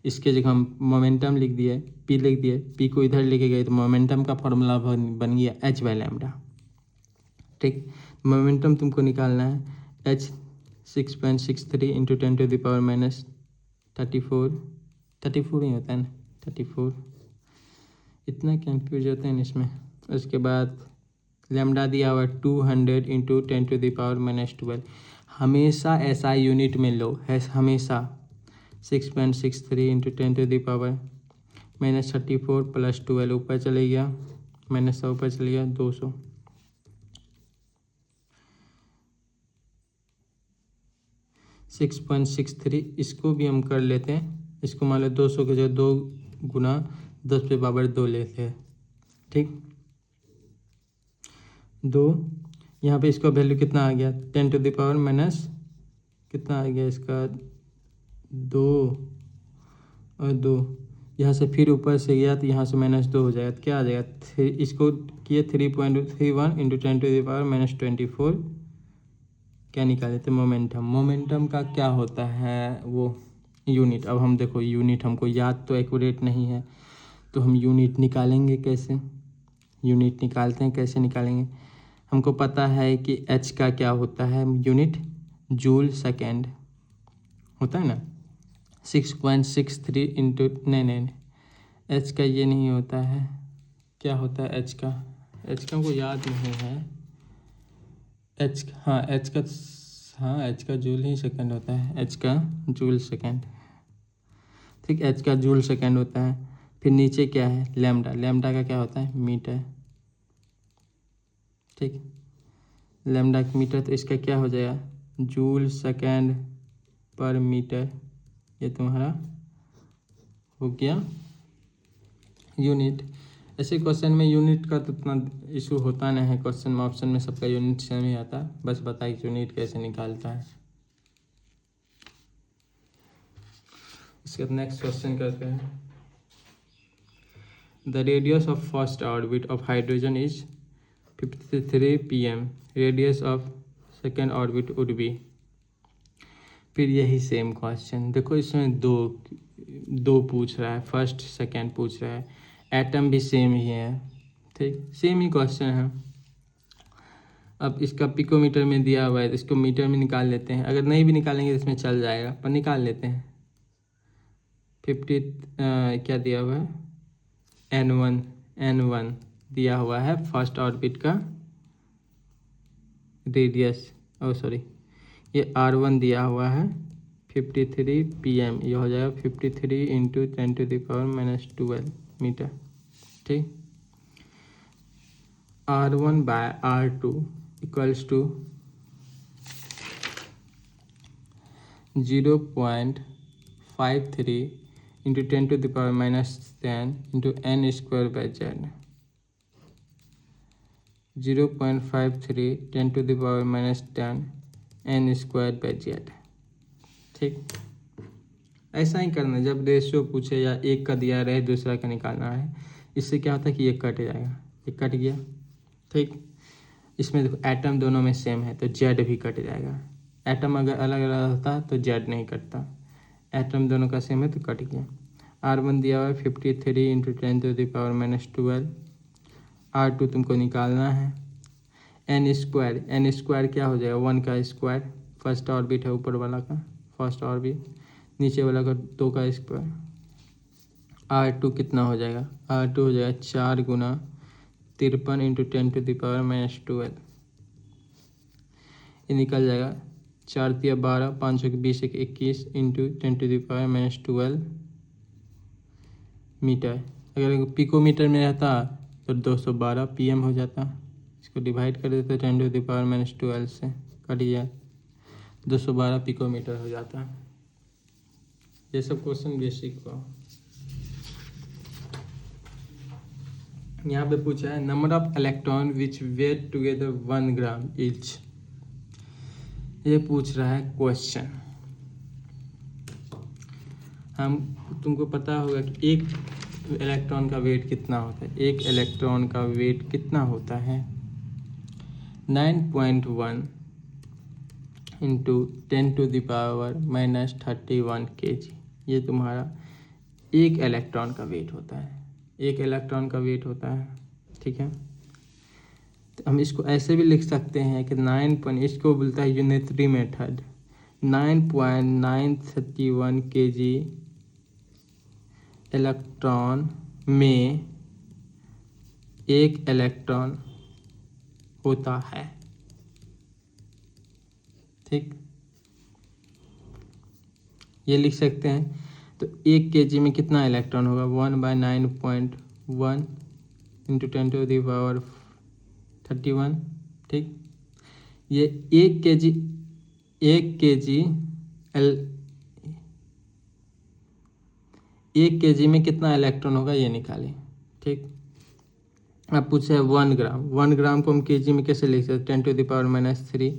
इसके जगह हम मोमेंटम लिख दिए, p लिख दिए, p को इधर लेके गए तो मोमेंटम का फार्मूला बन गया h/λ। ठीक, मोमेंटम तुमको निकालना है h 6.63 इंटू 10⁻34 ही होता है ना, 34। इतना कंफ्यूज होते हैं इसमें। उसके बाद लैम्डा दिया हुआ 200 इंटू 10⁻⁻12। हमेशा SI यूनिट में लो है, हमेशा 6.63 इंटू 10⁻⁻34 + 12 ऊपर चले गया, -100 ऊपर चले गया 200। 6.63 इसको भी हम कर लेते हैं, इसको मान लो 200 के जो 2 गुना 10⁻2 लेते हैं। ठीक, 2 यहाँ पे इसका वैल्यू कितना आ गया 10⁻⁻, कितना आ गया इसका 2 और 2, यहाँ से फिर ऊपर से गया तो यहाँ से -2 हो जाएगा, तो क्या आ जाएगा इसको किए 3.31 इंटू 10⁻24। क्या निकाले थे मोमेंटम का क्या होता है वो यूनिट। अब हम देखो यूनिट हमको याद तो एक्यूरेट नहीं है, तो हम यूनिट निकालेंगे कैसे, यूनिट निकालते हैं कैसे निकालेंगे। हमको पता है कि h का क्या होता है यूनिट, जूल सेकेंड होता है ना, 6.63 इंटू नहीं h का ये नहीं होता है, क्या होता है h का हमको याद नहीं है। h का जूल ही सेकेंड होता है, h का जूल सेकेंड। ठीक, एच का जूल सेकेंड होता है। फिर नीचे क्या है, लैम्डा, लैम्डा का क्या होता है, मीटर। ठीक, लैम्डा मीटर, तो इसका क्या हो जाएगा, जूल सेकेंड पर मीटर। ये तुम्हारा हो गया यूनिट। ऐसे क्वेश्चन में यूनिट का तो उतना इशू होता नहीं है, क्वेश्चन में ऑप्शन में सबका यूनिट सेम ही आता है, बस बताइए कि यूनिट कैसे निकालता है। इसके बाद नेक्स्ट क्वेश्चन करते हैं। The radius of first orbit of hydrogen is 53 pm, radius of second orbit would be. फिर यही सेम क्वेश्चन, देखो इसमें दो पूछ रहा है, फर्स्ट सेकेंड पूछ रहा है, एटम भी सेम ही है। ठीक, सेम ही क्वेश्चन है। अब इसका पिकोमीटर में दिया हुआ है तो इसको मीटर में निकाल लेते हैं, अगर नहीं भी निकालेंगे तो इसमें चल जाएगा, पर निकाल लेते हैं। 50 क्या दिया हुआ है, N1 दिया हुआ है फर्स्ट ऑर्बिट का रेडियस, सॉरी ये R1 दिया हुआ है 53 pm, ये हो जाएगा 53 इंटू 10⁻⁻12 मीटर। ठीक, R1 by R2 equals to 0.53 into 10⁻10 into n square by Z. 0.53 10⁻10 n square by Z. ठीक, ऐसा ही करना, जब रेशियो पूछे या एक का दिया रहे दूसरा का निकालना है, इससे क्या होता है कि ये कट जाएगा, ये कट गया। ठीक, इसमें देखो एटम दोनों में सेम है तो जेड भी कट जाएगा, एटम अगर अलग अलग होता तो जेड नहीं कटता, एटम दोनों का सेम है तो कट गया। R1 दिया हुआ है 53 इंटू 10⁻12, R2 तुमको निकालना है, n स्क्वायर क्या हो जाएगा, 1 का स्क्वायर, फर्स्ट ऑर्बिट है ऊपर वाला का फर्स्ट ऑर्बिट, नीचे वाला का 2 का स्क्वायर। R2 कितना हो जाएगा, R2 हो जाएगा 4 गुना 53 इंटू 10⁻12, ये निकल जाएगा 4 तिया 12, 5 के 20 एक 21 इंटू 10⁻12 मीटर। अगर पिकोमीटर में रहता तो 212 pm हो जाता, इसको डिवाइड कर देते 10⁻12 से, कट गया 212 पिकोमीटर हो जाता। ये सब क्वेश्चन बेसिक हुआ। यहाँ पे पूछा है number of electron which weight together 1 gram each. ये पूछ रहा है क्वेश्चन। हम तुमको पता होगा कि एक इलेक्ट्रॉन का वेट कितना होता है, एक इलेक्ट्रॉन का वेट कितना होता है 9.1 इंटू 10⁻31 kg। ये तुम्हारा एक इलेक्ट्रॉन का वेट होता है, एक इलेक्ट्रॉन का वेट होता है। ठीक है, तो हम इसको ऐसे भी लिख सकते हैं कि 9 इसको बोलता है यूनिटरी मेथड, 9.931 kg इलेक्ट्रॉन में एक इलेक्ट्रॉन होता है। ठीक, ये लिख सकते हैं। तो 1 kg में कितना इलेक्ट्रॉन होगा, 1/9.1 इंटू 10⁻31। ठीक, ये 1 kg में कितना इलेक्ट्रॉन होगा ये निकालें। ठीक, अब पूछा है 1 ग्राम को हम kg में कैसे लिख सकते हैं, 10⁻³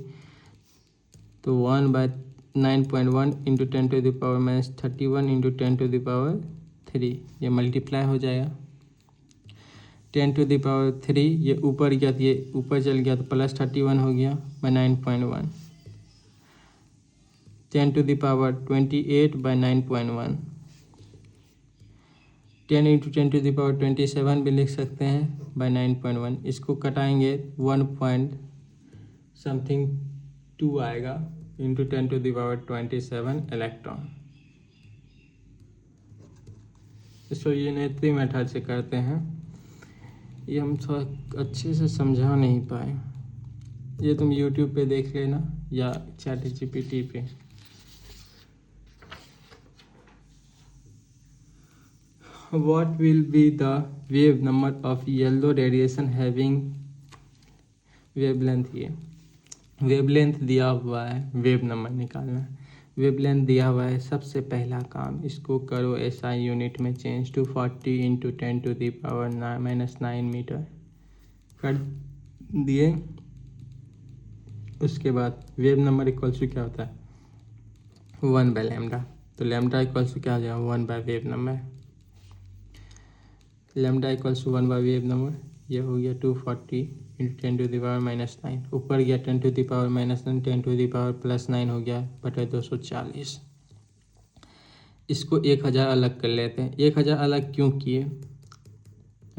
तो 1/9.1 इंटू 10⁻31 इंटू 10⁻3, ये मल्टीप्लाई हो जाएगा। 10⁻3 ये ऊपर गया तो ये ऊपर चल गया तो +31 हो गया बाई 9.1, 10⁻28/9.1, 10 इंटू 10⁻27 भी लिख सकते हैं बाई 9.1। इसको कटाएंगे 1.2 आएगा इंटू 10⁻27 इलेक्ट्रॉन। इसको यूनिटरी मेथड से करते हैं, ये हम थोड़ा अच्छे से समझा नहीं पाए, ये तुम YouTube पे देख लेना या ChatGPT पे। what will be the wave number of yellow radiation having wavelength? ये वेवलेंथ दिया हुआ है, वेव नंबर निकालना है। वेवलेंथ दिया हुआ है, सबसे पहला काम इसको करो एसआई यूनिट में चेंज टू 40 इंटू 10⁻⁻9 मीटर कर दिए। उसके बाद वेव नंबर इक्वल्स टू क्या होता है 1/λ, तो लैम्डा इक्वल्स टू क्या हो जाएगा wave number. Lambda equals to wave number, ये हो गया 240 इंटू 10⁻⁻9, ऊपर गया 10⁻⁻9 10⁻+9 हो गया बटा 240। इसको 1000 अलग कर लेते हैं। 1000 अलग क्यों किए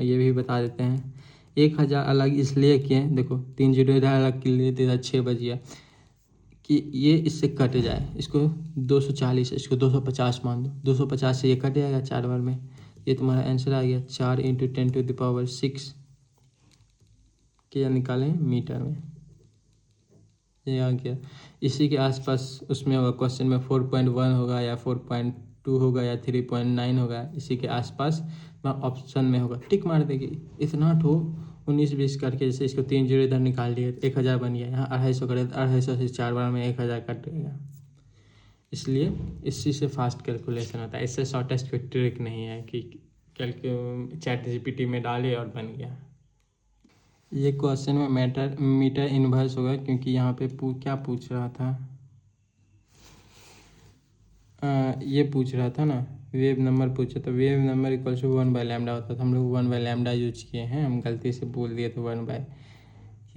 ये भी बता देते हैं। 1000 अलग इसलिए किए, देखो 3 जीरो इधर अलग के लिए इधर 6 बज गया कि ये इससे कट जाए। इसको 240, इसको 250 मान दो, 250 से ये कट जाएगा 4 बार में। ये तुम्हारा आंसर आ गया 4 इंटू 10⁻6 क्या निकालें मीटर में, ये आ गया। इसी के आसपास उसमें होगा क्वेश्चन में 4.1 होगा या 4.2 होगा या 3.9 होगा, इसी के आसपास ऑप्शन में होगा, टिक मार देगी। इतना ठो 19-20 करके, जैसे इसको 3 जीरो इधर निकाल दिए 1000 बन गया, यहाँ 250 करे 250 से 4 बार में 1000 कट गया। इसलिए इसी से फास्ट कैलकुलेशन होता है, इससे शॉर्टेस्ट कोई ट्रिक नहीं है कि चैट जीपीटी में डाले और बन गया। ये क्वेश्चन में मीटर इन्वर्स होगा, क्योंकि यहाँ पे क्या पूछ रहा था, ये पूछ रहा था ना वेव नंबर पूछा, तो वेव नंबर इक्वल्स टू 1/λ होता था। हम लोग 1/λ यूज किए हैं, हम गलती से बोल दिए तो 1/,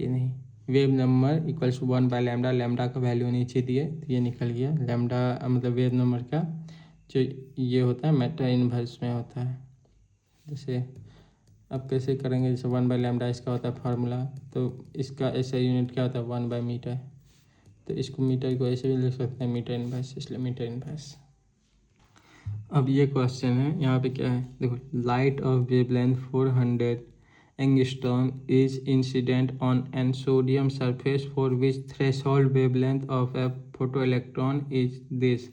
ये नहीं। Wave number equals to 1/λ, lambda का वैल्यू नीचे दिए तो ये निकल गया। लैम्डा मतलब वेव नंबर का जो ये होता है मीटर इन्वर्स में होता है। जैसे अब कैसे करेंगे, जैसे 1/λ इसका होता है फार्मूला, तो इसका ऐसा यूनिट क्या होता है 1/मीटर, तो इसको मीटर को ऐसे भी लिख सकते हैं मीटर इन्वर्स, इसलिए मीटर इन्वर्स। अब ये क्वेश्चन है, यहाँ पे क्या है देखो, light of wavelength 400 angstrom is incident on an sodium surface for which threshold wavelength of A photo electron is this,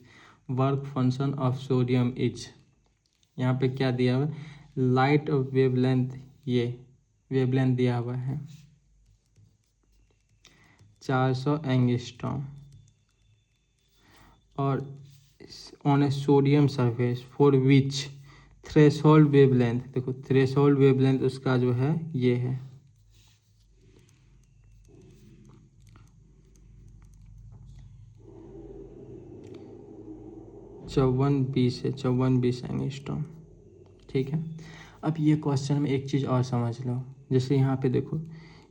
work function of sodium is. यहाँ पे क्या दिया हुआ है लाइट ऑफ वेवलेंथ, ये वेवलेंथ दिया हुआ है 400 एंगस्ट्रॉम और on A sodium surface for which threshold wavelength, देखो थ्रेशोल्ड वेवलेंथ उसका जो है ये है 5420 है, 5420 एंगस्ट्रॉम, ठीक है। अब ये क्वेश्चन में एक चीज़ और समझ लो, जैसे यहाँ पे देखो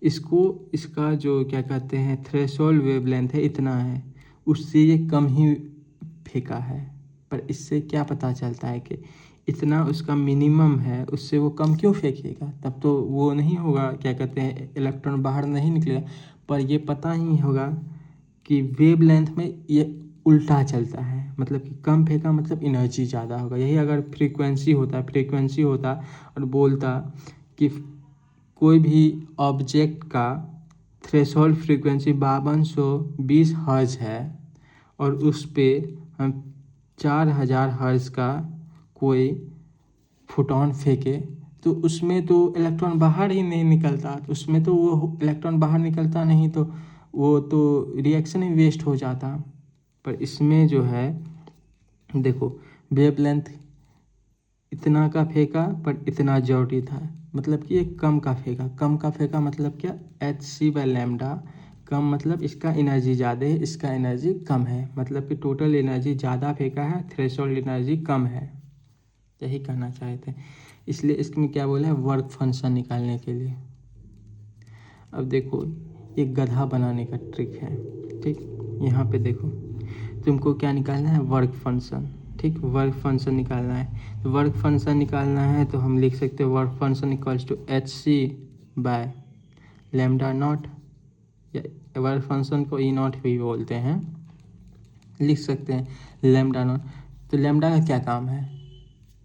इसका जो क्या कहते हैं थ्रेशोल्ड वेवलेंथ है इतना है, उससे ये कम ही फेंका है, पर इससे क्या पता चलता है कि इतना उसका मिनिमम है, उससे वो कम क्यों फेंकेगा, तब तो वो नहीं होगा क्या कहते हैं इलेक्ट्रॉन बाहर नहीं निकलेगा। पर ये पता ही होगा कि वेवलेंथ में ये उल्टा चलता है, मतलब कि कम फेंका मतलब एनर्जी ज़्यादा होगा। यही अगर फ्रीक्वेंसी होता और बोलता कि कोई भी ऑब्जेक्ट का थ्रेशोल्ड फ्रीक्वेंसी 5220 हर्ट्ज है और उस पे हम 4000 हर्ट्ज का कोई फोटोन फेंके, तो उसमें तो इलेक्ट्रॉन बाहर ही नहीं निकलता, तो उसमें तो वो इलेक्ट्रॉन बाहर निकलता नहीं, तो वो तो रिएक्शन ही वेस्ट हो जाता। पर इसमें जो है देखो वेवलेंथ इतना का फेंका पर इतना जरूरी था, मतलब कि एक कम का फेंका मतलब क्या hc/λ कम, मतलब इसका एनर्जी ज़्यादा है इसका एनर्जी कम है, मतलब कि टोटल एनर्जी ज़्यादा फेंका है थ्रेशोल्ड एनर्जी कम है, यही कहना चाहते हैं। इसलिए इसमें क्या बोला है वर्क फंक्शन निकालने के लिए। अब देखो एक गधा बनाने का ट्रिक है, ठीक। यहाँ पे देखो तुमको क्या निकालना है वर्क फंक्शन, ठीक। वर्क फंक्शन निकालना है, तो वर्क फंक्शन निकालना है तो हम लिख सकते हैं work function equals to hc/λ naught, या वर्क फंक्शन को ई नॉट भी बोलते हैं, लिख सकते हैं लैम्डा नॉट। तो लैम्डा का क्या काम है,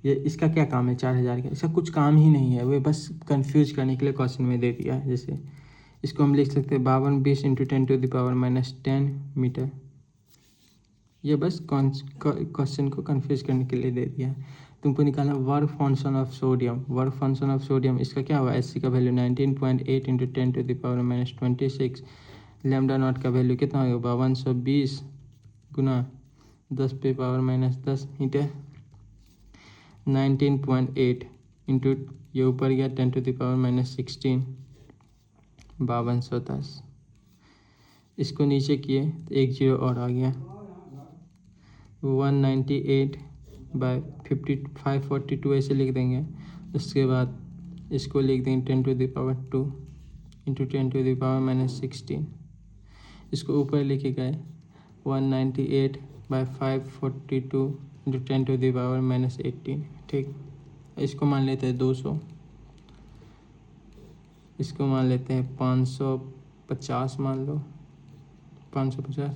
ये इसका क्या काम है 4000 का, इसका कुछ काम ही नहीं है, वे बस कंफ्यूज करने के लिए क्वेश्चन में दे दिया है। जैसे इसको हम लिख सकते हैं 5220 इंटू 10⁻⁻10 मीटर, ये बस क्वेश्चन को कंफ्यूज करने के लिए दे दिया है। तुमको निकालना work function of sodium. Work function of sodium इसका क्या हुआ, एच का वैल्यू 19.8 इंटू 10⁻⁻26। लैम्डा नॉट का वैल्यू कितना होगा, 5220 गुना 10⁻⁻10 मीटर 19.8 इंटू ये ऊपर गया 10⁻⁻16 5210। इसको नीचे किए तो एक जीरो और आ गया 198/542 ऐसे लिख देंगे। उसके बाद इसको लिख देंगे 10⁻² इंटू 10⁻⁻16। इसको ऊपर लेके गए 198/542 इंटू 10⁻⁻18। ठीक, इसको मान लेते हैं 200, इसको मान लेते हैं 550, मान लो 550।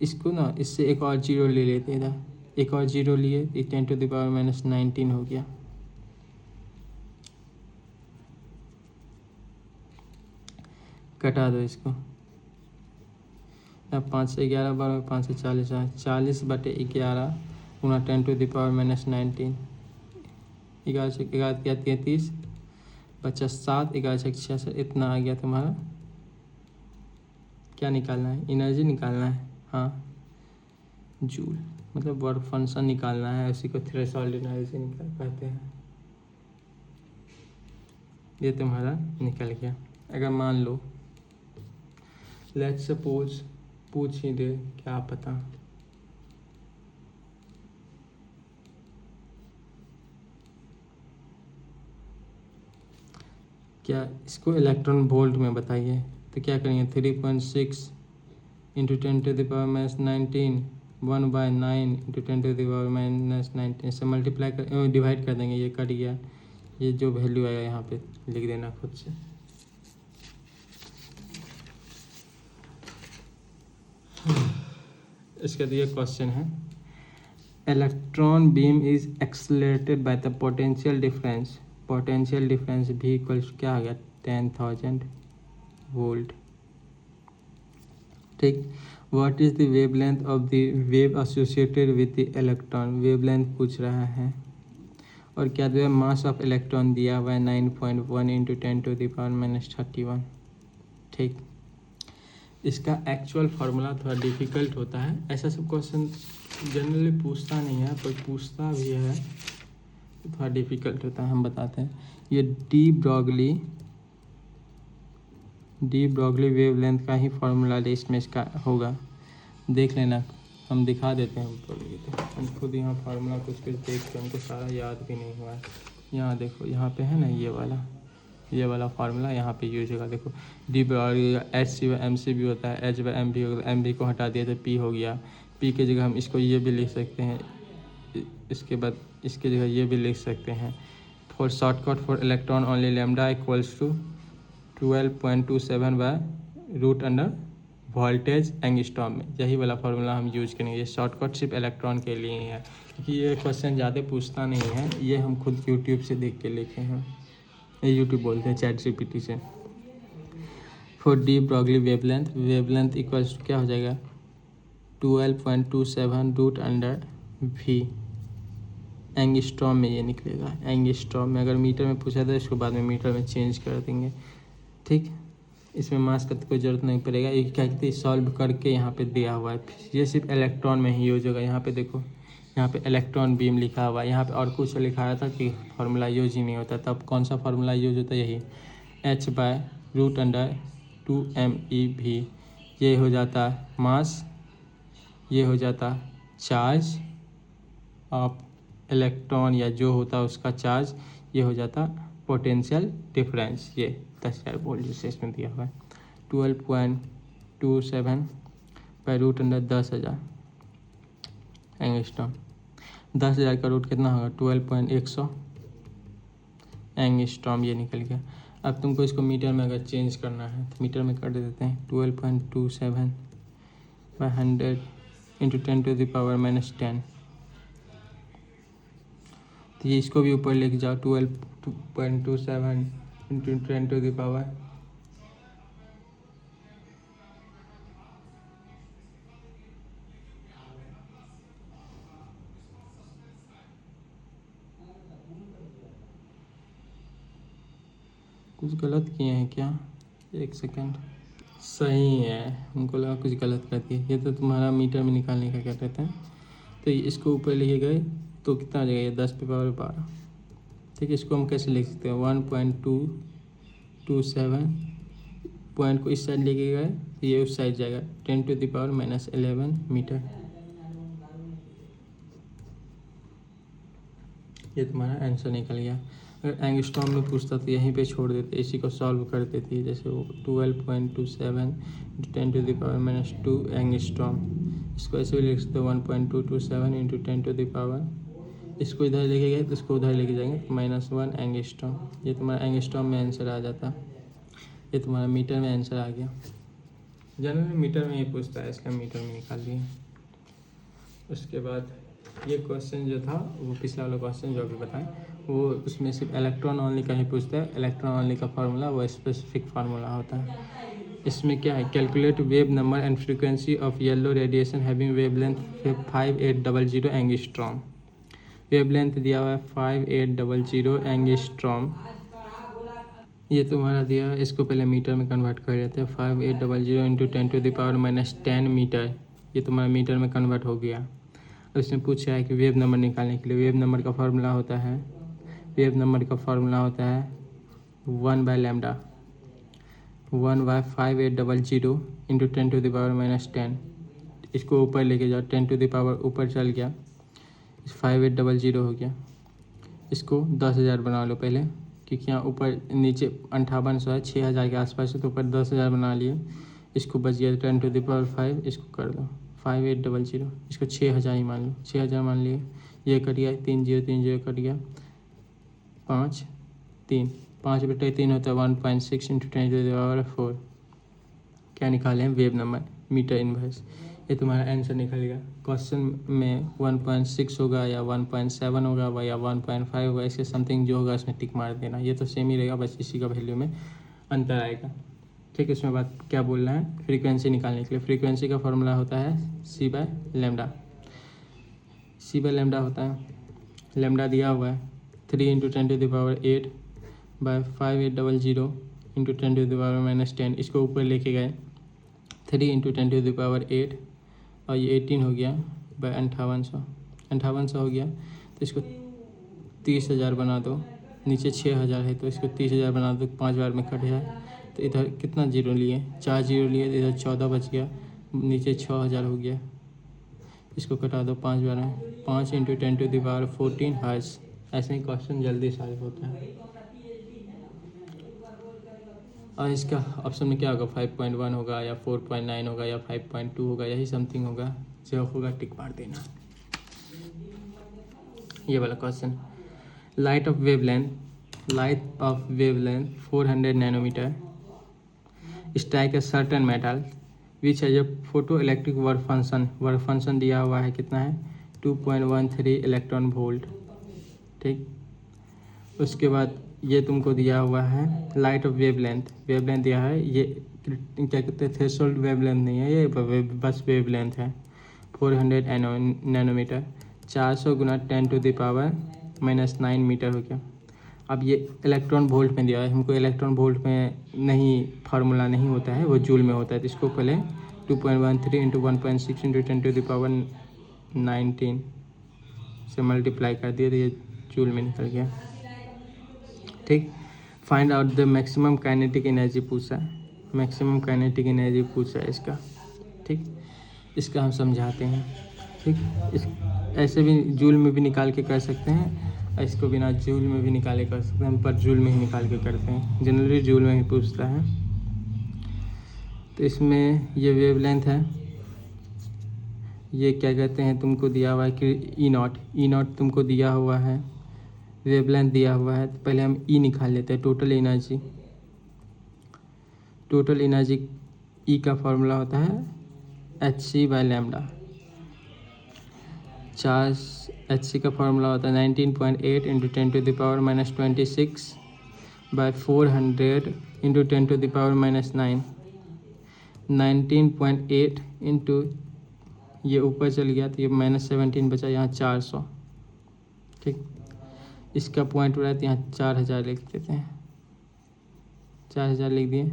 इसको ना इससे एक और जीरो ले लेते हैं, इधर एक और जीरो लिए 10⁻⁻19 हो गया। कटा दो इसको, अब 5 से 11 बार 5 से 40 40/11 गुना 10⁻⁻19 11 से 11 क्या 33 बचा 7 11 से 66 इतना आ गया तुम्हारा। क्या निकालना है, एनर्जी निकालना है, हाँ जूल, मतलब वर्क फंक्शन निकालना है, उसी को थ्रेशोल्ड एनर्जी निकाल पाते हैं। ये तुम्हारा निकल गया। अगर मान लो लेट्स सपोज पूछ ही दे, क्या पता, क्या इसको इलेक्ट्रॉन वोल्ट में बताइए, तो क्या करेंगे 3.6 इंटू 10⁻⁻19 1/9 इंटू 10⁻⁻19 से मल्टीप्लाई कर डिवाइड कर देंगे, ये कट गया, ये जो वैल्यू आएगा यहाँ पे लिख देना खुद से। इसका दिया क्वेश्चन है, electron beam is accelerated by the potential difference. Potential difference भी इक्वल्स क्या आ गया 10,000 वोल्ट। ठीक, what is the wavelength of the wave associated with the electron. Wavelength पूछ रहा है, और क्या दिया, मास ऑफ इलेक्ट्रॉन दिया हुआ है 9.1 इंटू 10⁻31। ठीक, इसका एक्चुअल फार्मूला थोड़ा डिफिकल्ट होता है, ऐसा सब क्वेश्चन जनरली पूछता नहीं है, कोई पूछता भी है तो थोड़ा डिफिकल्ट होता है। हम बताते हैं, ये डी ब्रॉगली वेवलेंथ का ही फार्मूला इसमें इसका होगा, देख लेना, हम दिखा देते हैं। हम खुद यहाँ फार्मूला कुछ देख के हमको सारा याद भी नहीं हुआ है। यहाँ देखो, यहाँ पे है ना ये वाला फार्मूला यहाँ पे यूज होगा। देखो D H C M C भी होता है, एच बाई एम भी होगा, एम भी को हटा दिया तो पी हो गया, पी की जगह हम इसको ये भी लिख सकते हैं, इसके बाद इसके जगह ये भी लिख सकते हैं। For shortcut for electron only lambda equals to root voltage angstrom में, यही वाला फार्मूला हम यूज करेंगे। ये शॉर्टकट सिर्फ इलेक्ट्रॉन के लिए ही है, क्योंकि ये क्वेश्चन ज़्यादा पूछता नहीं है, ये हम खुद यूट्यूब से देख के लिखे हैं, ये यूट्यूब बोलते हैं चैट जीपीटी से। For D Broglie wavelength equals क्या हो जाएगा 12.27√V एंगस्ट्रॉम में ये निकलेगा। एंगस्ट्रॉम में अगर मीटर में पूछा था इसको बाद में मीटर में चेंज कर देंगे। ठीक, इसमें मास का कोई ज़रूरत नहीं पड़ेगा, ये क्या कहते हैं सॉल्व करके यहाँ पे दिया हुआ है, ये सिर्फ इलेक्ट्रॉन में ही यूज होगा। यहाँ पे देखो, यहाँ पे इलेक्ट्रॉन बीम लिखा हुआ है, यहाँ पे और कुछ लिखा था कि फार्मूला यूज ही नहीं होता, तब कौन सा फार्मूला यूज होता है, यही h/√2mE_v। ये हो जाता मास, ये हो जाता चार्ज ऑफ इलेक्ट्रॉन या जो होता उसका चार्ज, ये हो जाता पोटेंशियल डिफरेंस। ये 10,000 वोल्ट जिससे इसमें दिया हुआ है 12.27/√10,000 एंगस्ट्रॉम। 10,000 का रूट कितना होगा 12.100 एंगस्ट्रॉम, ये निकल गया। अब तुमको इसको मीटर में अगर चेंज करना है तो मीटर में कर देते हैं 12.27/100 इंटू 10⁻⁻10। तो ये इसको भी ऊपर लेके जाओ 12.27 इंटू 10⁻। कुछ गलत किए हैं क्या? एक सेकंड। सही है, हमको लगा कुछ गलत कर दिए। ये तो तुम्हारा मीटर में निकालने का क्या कहते हैं। तो इसको ऊपर लेके गए तो कितना आ जाएगा, ये 10 पे पावर 12। ठीक है, इसको हम कैसे लिख सकते हैं, 1.227 पॉइंट को इस साइड लेके गए तो ये उस साइड जाएगा, 10⁻⁻11 मीटर। ये तुम्हारा आंसर निकल गया। अगर एंगस्ट्रॉम में पूछता तो यहीं पे छोड़ देते, इसी को सॉल्व कर देती। जैसे वो 12.27 × 10⁻², एंगस्ट्रॉम। इसको ऐसे भी लिख सकते हो 1.227 × 10⁻, इसको इधर लेके गए तो इसको उधर लेके जाएंगे, -1 एंगस्ट्रॉम। ये तुम्हारा एंगस्ट्रॉम में आंसर आ जाता। ये तुम्हारा मीटर में आंसर आ गया। जनरली मीटर में ही पूछता है, इसका मीटर में निकाल दिए। उसके बाद ये क्वेश्चन जो था वो पिछला वाला क्वेश्चन जो अभी बताएं, वो उसमें सिर्फ इलेक्ट्रॉन ओनली का ही पूछता है। इलेक्ट्रॉन ओनली का फार्मूला वो स्पेसिफिक फार्मूला होता है। इसमें क्या है, calculate wave number and frequency of yellow radiation having wavelength 5800 angstrom. Wavelength दिया हुआ है 5800 एंगस्ट्रॉम। ये तुम्हारा दिया है, इसको पहले मीटर में कन्वर्ट कर देते हैं। 5800 × 10⁻10 मीटर, ये तुम्हारा मीटर में कन्वर्ट हो गया। अब इसमें पूछा है कि वेव नंबर निकालने के लिए, वेव नंबर का फार्मूला होता है 1/λ, 1/5800 × 10⁻10। इसको ऊपर लेके जाओ, 10 ऊपर चल गया, 5800 हो गया। इसको 10,000 बना लो पहले, क्योंकि यहाँ ऊपर नीचे 5800 है, 6000 के आसपास है, तो ऊपर 10,000 बना लिए। इसको बच गया 10⁵, इसको कर दो 5800, इसको 6000 ही मान लो, 6000 मान लिए। ये कट गया, 3 0 3 0 कट गया, 5 3 5/3 होता है 1.6 × 10⁻4। क्या निकाले हैं, वेव नंबर मीटर इनवर्स। ये तुम्हारा आंसर निकलेगा। क्वेश्चन में 1.6 होगा या 1.7 होगा या 1.5 होगा, इसके समथिंग जो होगा इसमें टिक मार देना। ये तो सेम ही रहेगा, बस इसी का वैल्यू में अंतर आएगा। ठीक है, इसमें बात क्या बोलना है, फ्रीक्वेंसी निकालने के लिए। फ्रीक्वेंसी का फॉर्मूला होता है c/λ। c/λ होता है, लैम्डा दिया हुआ है 3 × 10⁸ 5800 × 10⁻10। इसको ऊपर लेके गए 3 × 10⁸, और ये 18 हो गया, 5800 हो गया। तो इसको 30,000 बना दो, नीचे 6,000 है तो इसको 30,000 बना दो, 5 बार में कट जाए। तो इधर कितना जीरो लिए, 4 जीरो लिए, इधर 14 बच गया, नीचे 6,000 हो गया। इसको कटा दो 5 बार में, 5 × 10⁻14 हर्ट्ज। ऐसे ही क्वेश्चन जल्दी सॉल्व होता है। और इसका ऑप्शन में क्या होगा, 5.1 होगा या 4.9 होगा या 5.2 होगा, यही समथिंग होगा। जो होगा टिक मार देना। ये वाला question, light of wavelength 400 nanometer strike a certain metal which है, जब फोटो इलेक्ट्रिक वर्क फंक्शन दिया हुआ है, कितना है 2.13 इलेक्ट्रॉन वोल्ट। ठीक, उसके बाद ये तुमको दिया हुआ है लाइट ऑफ वेवलेंथ दिया है। ये क्या कहते हैं, थ्रेशोल्ड वेवलेंथ नहीं है, ये बस वेवलेंथ है 400 नैनोमीटर। 400 × 10⁻⁻9 मीटर हो गया। अब ये इलेक्ट्रॉन वोल्ट में दिया है, हमको इलेक्ट्रॉन वोल्ट में नहीं, फार्मूला नहीं होता है, वो जूल में होता है। तो इसको पहले 2.13 × 1.6 × 10⁻19 से मल्टीप्लाई कर दिए, तो ये जूल में निकल गया। ठीक, find out the maximum kinetic energy पूछा है, मैक्सिमम काइनेटिक एनर्जी पूछा है इसका। ठीक, इसका हम समझाते हैं। ठीक, इस ऐसे भी जूल में भी निकाल के कर सकते हैं, और इसको बिना जूल में भी निकाले कर सकते हैं, पर जूल में ही निकाल के करते हैं, जनरली जूल में ही पूछता है। तो इसमें ये वेवलेंथ है, ये क्या कहते हैं, तुमको दिया हुआ है कि ई नॉट तुमको दिया हुआ है, वेवलेंथ दिया हुआ है। तो पहले हम ई निकाल लेते हैं, टोटल एनर्जी ई का फॉर्मूला होता है hc/λ। चार्ज hc का फॉर्मूला होता है 19.8 × 10⁻26/400 × 10⁻9। 19.8 इंटू ये ऊपर चल गया तो ये -17 बचा, यहाँ 400। ठीक, इसका पॉइंट हो रहा है तो यहाँ 4000 लिख देते हैं। 4000 लिख दिए।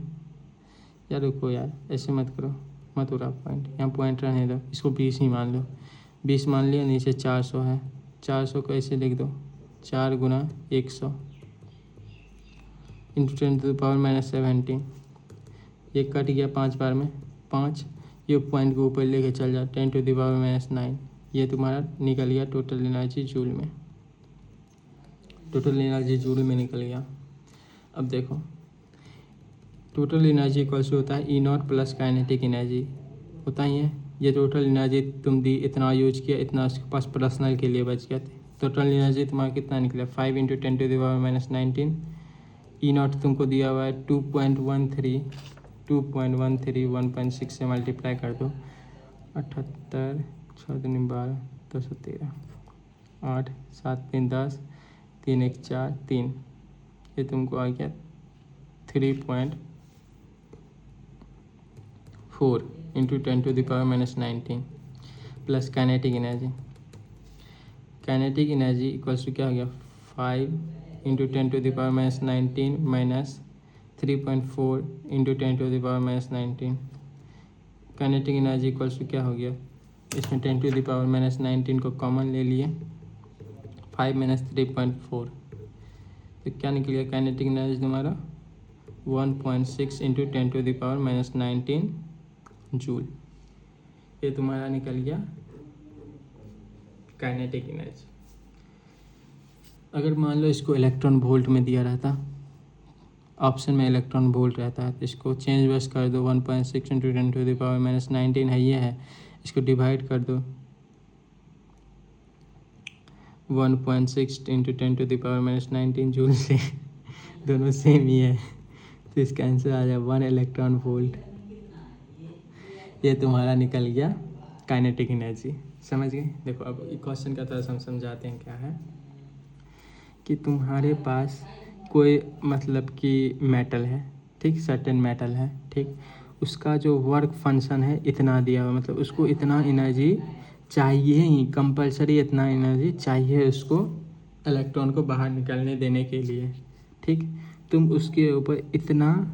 यार रुको यार, ऐसे मत करो, मत उड़ा पॉइंट, यहाँ पॉइंट रहने दो, इसको 20 ही मान लो। 20 मान लिया, नीचे 400 है, 400 को ऐसे लिख दो, 4 गुना 100 इंटू 10⁻17। ये कट गया 5 बार में 5, ये पॉइंट को ऊपर लेके चल जाओ, 10⁻9। ये तुम्हारा निकल गया टोटल एनर्जी जूल में, टोटल एनर्जी जूल में निकल गया। अब देखो टोटल एनर्जी इक्वल्स होता है E0 प्लस काइनेटिक एनर्जी होता ही है। ये टोटल एनर्जी तुम दी, इतना यूज किया, इतना उसके पास पर्सनल के लिए बच गया। टोटल एनर्जी तुम्हारा कितना निकला, 5 × 10⁻19। E0 तुमको दिया हुआ है 2.13, 1.6 से मल्टीप्लाई कर दो, 78, 6 दूनी 12, 213, 8, 7 3 10, 3 1 4 3, ये तुमको आ गया 3.4 into 10⁻19 plus kinetic energy. Kinetic energy equals to क्या हो गया, 5 × 10⁻19 minus 3.4 into 10⁻19। Kinetic energy equals to क्या हो गया, इसमें 10⁻19 को कॉमन ले लिए, 5 - 3.4, तो क्या निकल गया काइनेटिक एनर्जी तुम्हारा 1.6 इंटू 10⁻19 जूल। ये तुम्हारा निकल गया काइनेटिक एनर्जी। अगर मान लो इसको इलेक्ट्रॉन वोल्ट में दिया रहता, ऑप्शन में इलेक्ट्रॉन वोल्ट रहता है, तो इसको चेंज बस कर दो, 1.6 इंटू 10⁻19 है, ये है, इसको डिवाइड कर दो 1.6 इंटू 10⁻19 जूल से, दोनों सेम ही है, तो इसका आंसर आ जाए 1 इलेक्ट्रॉन वोल्ट। ये तुम्हारा निकल गया काइनेटिक एनर्जी। समझ गए। देखो अब क्वेश्चन का तरह हम समझाते हैं। क्या है कि तुम्हारे पास कोई मतलब कि मेटल है, ठीक, सर्टेन मेटल है, ठीक, उसका जो वर्क फंक्शन है इतना दिया हुआ, मतलब उसको इतना एनर्जी चाहिए ही, कंपलसरी इतना एनर्जी चाहिए उसको इलेक्ट्रॉन को बाहर निकलने देने के लिए, ठीक। तुम उसके ऊपर इतना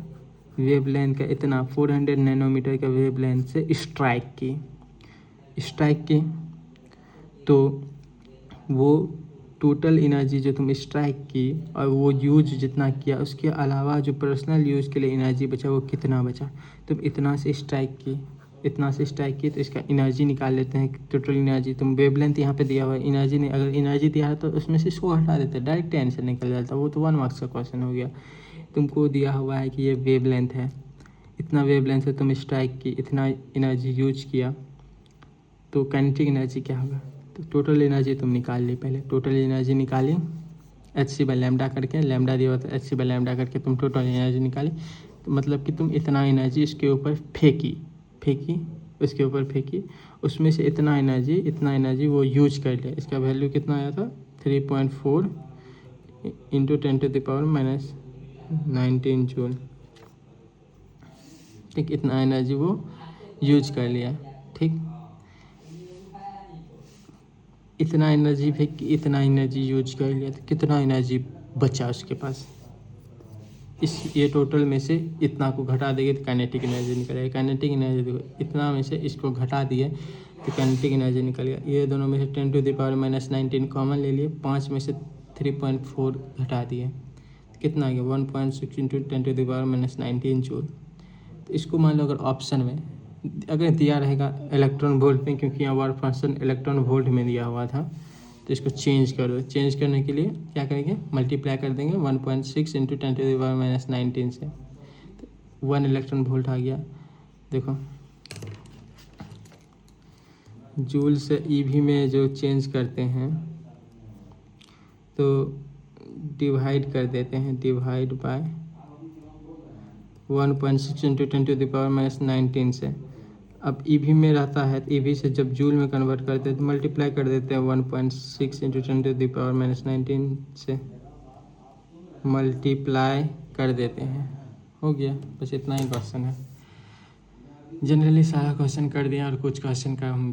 वेवलेंथ का, इतना 400 नैनोमीटर का वेवलेंथ से स्ट्राइक की, तो वो टोटल एनर्जी जो तुम स्ट्राइक की और वो यूज जितना किया, उसके अलावा जो पर्सनल यूज़ के लिए एनर्जी बचा वो कितना बचा। तुम इतना से स्ट्राइक की तो इसका एनर्जी निकाल लेते हैं। टोटल एनर्जी तुम वेवलेंथ यहाँ पे दिया हुआ है, एनर्जी नहीं, अगर एनर्जी दिया है तो उसमें से इसको हटा देते, डायरेक्ट आंसर निकल जाता, वो तो 1 मार्क्स का क्वेश्चन हो गया। तुमको दिया हुआ है कि ये वेवलेंथ है, इतना वेवलेंथ से तुम स्ट्राइक की, इतना एनर्जी यूज किया, तो काइनेटिक एनर्जी क्या होगा। तो टोटल एनर्जी तुम निकाल ली, पहले टोटल एनर्जी निकाली hc/λ करके, लैम्डा दिया हुआ था, hc/λ करके तुम टोटल एनर्जी निकाली, तो मतलब कि तुम इतना एनर्जी इसके ऊपर फेंकी, उसके ऊपर फेंकी, उसमें से इतना एनर्जी वो यूज कर लिया। इसका वैल्यू कितना आया था 3.4 इंटू 10⁻19 जूल, ठीक, इतना एनर्जी वो यूज कर लिया, ठीक। इतना एनर्जी फेंक के इतना एनर्जी यूज कर लिया, तो कितना एनर्जी बचा उसके पास। ये टोटल में से इतना को घटा देंगे तो काइनेटिक एनर्जी निकलेगा। काइनेटिक एनर्जी देखो, इतना में से इसको घटा दिए तो काइनेटिक एनर्जी निकल गया। ये दोनों में से 10⁻19 कॉमन ले लिए, 5 में से 3.4 घटा दिए, तो कितना आ गया 1.6 इंटू 10⁻19 जूल। तो इसको मान लो अगर ऑप्शन में अगर दिया रहेगा इलेक्ट्रॉन वोल्ट में, क्योंकि यहाँ वर्क फंक्शन इलेक्ट्रॉन वोल्ट में दिया हुआ था, तो इसको चेंज करो। चेंज करने के लिए क्या करेंगे, मल्टीप्लाई कर देंगे 1.6 इंटू 10⁻19 से, तो 1 इलेक्ट्रॉन वोल्ट आ गया। देखो जूल से ईवी में जो चेंज करते हैं तो डिवाइड कर देते हैं, डिवाइड बाय 1.6 इंटू 10⁻19 से। अब ईवी में रहता है, तो ईवी से जब जूल में कन्वर्ट करते हैं तो मल्टीप्लाई कर देते हैं 1.6 इंटू 10⁻19 से, मल्टीप्लाई कर देते हैं, हो गया। बस इतना ही क्वेश्चन है। जनरली सारा क्वेश्चन कर दिया और कुछ क्वेश्चन का हम